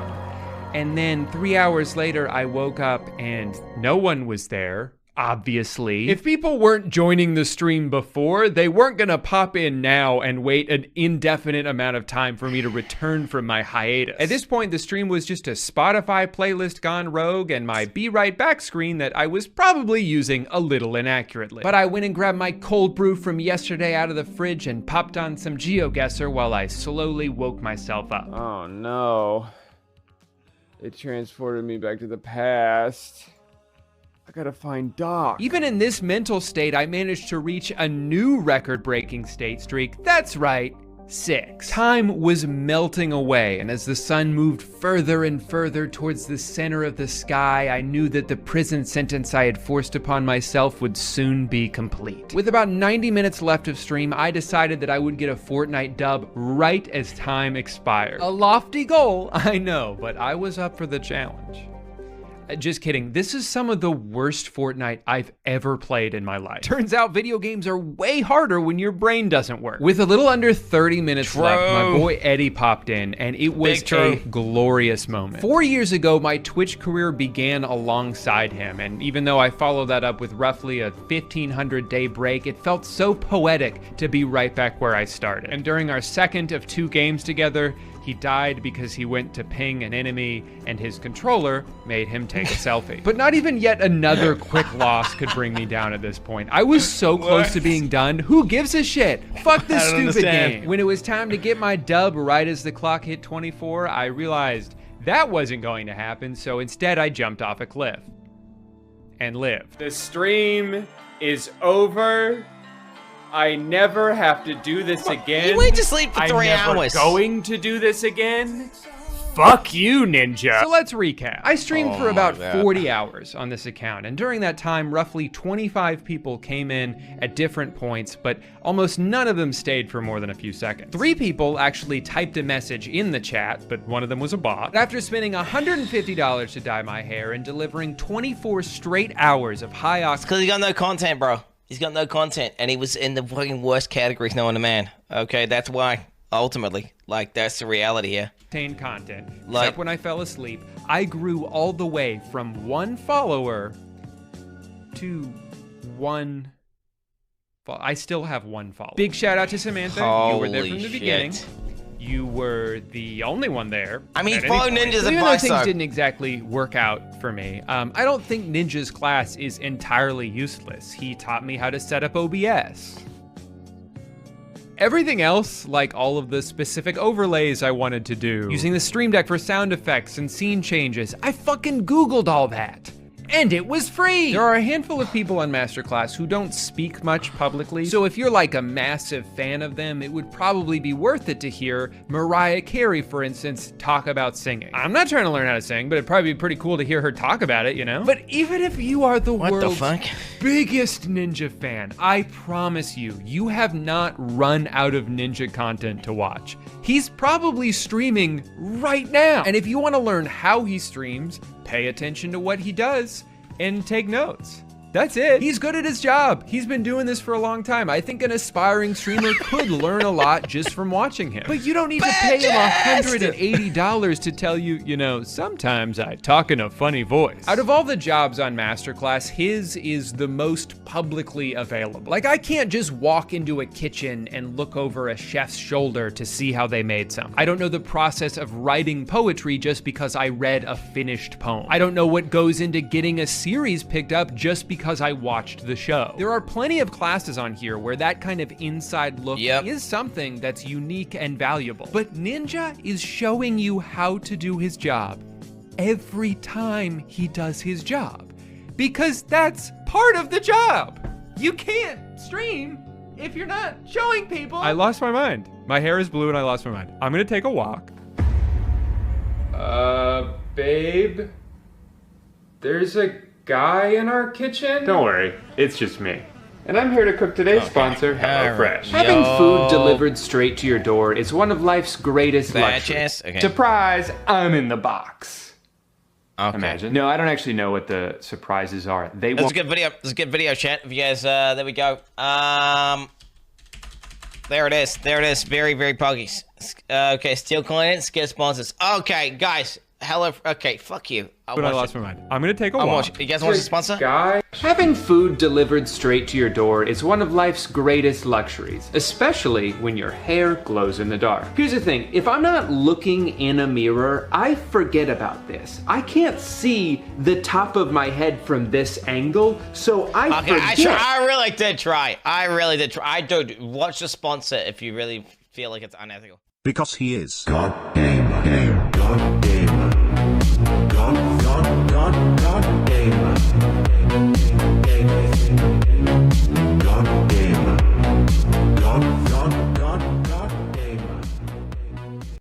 And then 3 hours later, I woke up and no one was there. Obviously. If people weren't joining the stream before, they weren't gonna pop in now and wait an indefinite amount of time for me to return from my hiatus. At this point, the stream was just a Spotify playlist gone rogue and my Be Right Back screen that I was probably using a little inaccurately. But I went and grabbed my cold brew from yesterday out of the fridge and popped on some GeoGuessr while I slowly woke myself up. Oh no. It transported me back to the past. I gotta find Doc. Even in this mental state, I managed to reach a new record-breaking state streak. That's right, 6. Time was melting away, and as the sun moved further and further towards the center of the sky, I knew that the prison sentence I had forced upon myself would soon be complete. With about 90 minutes left of stream, I decided that I would get a Fortnite dub right as time expired. A lofty goal, I know, but I was up for the challenge. Just kidding. This is some of the worst Fortnite I've ever played in my life. Turns out video games are way harder when your brain doesn't work. With a little under 30 minutes left, my boy Eddie popped in, and it was a glorious moment. 4 years ago, my Twitch career began alongside him, and even though I followed that up with roughly a 1,500-day break, it felt so poetic to be right back where I started. And during our second of 2 games together, he died because he went to ping an enemy and his controller made him take a selfie. But not even yet another quick loss could bring me down at this point. I was so close to being done. Who gives a shit? Fuck this stupid game. When it was time to get my dub right as the clock hit 24, I realized that wasn't going to happen, so instead I jumped off a cliff. and live. The stream is over. I never have to do this again. You went to sleep for 3 hours. I'm never going to do this again. Fuck you, Ninja. So let's recap. I streamed for about 40 hours on this account, and during that time, roughly 25 people came in at different points, but almost none of them stayed for more than a few seconds. 3 people actually typed a message in the chat, but one of them was a bot. After spending $150 to dye my hair and delivering 24 straight hours of high octane— Because he got no content, bro. He's got no content, and he was in the fucking worst categories known to man. Okay, that's why, ultimately. Like, that's the reality here. Content. Except when I fell asleep, I grew all the way from 1 follower to 1. I still have 1 follower. Big shout out to Samantha. You were there from the beginning. You were the only one there. I mean, follow Ninja's advice. Even though things though. didn't exactly work out for me, I don't think Ninja's class is entirely useless. He taught me how to set up OBS. Everything else, like all of the specific overlays I wanted to do, using the Stream Deck for sound effects and scene changes, I fucking Googled all that. And it was free! There are a handful of people on Masterclass who don't speak much publicly, so if you're like a massive fan of them, it would probably be worth it to hear Mariah Carey, for instance, talk about singing. I'm not trying to learn how to sing, but it'd probably be pretty cool to hear her talk about it, you know? But even if you are the world's biggest Ninja fan, I promise you, you have not run out of Ninja content to watch. He's probably streaming right now. And if you want to learn how he streams, pay attention to what he does and take notes. That's it. He's good at his job. He's been doing this for a long time. I think an aspiring streamer could learn a lot just from watching him. But you don't need to pay him $180 to tell you, you know, sometimes I talk in a funny voice. Out of all the jobs on Masterclass, his is the most publicly available. Like, I can't just walk into a kitchen and look over a chef's shoulder to see how they made something. I don't know the process of writing poetry just because I read a finished poem. I don't know what goes into getting a series picked up just because I watched the show. There are plenty of classes on here where that kind of inside look is something that's unique and valuable. But Ninja is showing you how to do his job every time he does his job, because that's part of the job. You can't stream if you're not showing people. I lost my mind. My hair is blue and I lost my mind. I'm gonna take a walk. Babe? There's a guy in our kitchen? Don't worry, it's just me. And I'm here to cook today's sponsor, HelloFresh. Having food delivered straight to your door is one of life's greatest luxuries. Surprise, I'm in the box. Imagine. No, I don't actually know what the surprises are. That's a good video. That's a good video, chat. If you guys, there we go. There it is. There it is. Very, very puggy. Okay, steal clients, get sponsors. Okay, guys. Okay, fuck you. But I lost my mind. I'm gonna take a walk. You guys want to sponsor? Guy, having food delivered straight to your door is one of life's greatest luxuries, especially when your hair glows in the dark. Here's the thing, if I'm not looking in a mirror, I forget about this. I can't see the top of my head from this angle, so I forget. I really did try. I really did try. I don't watch the sponsor if you really feel like it's unethical. Because he is God damn.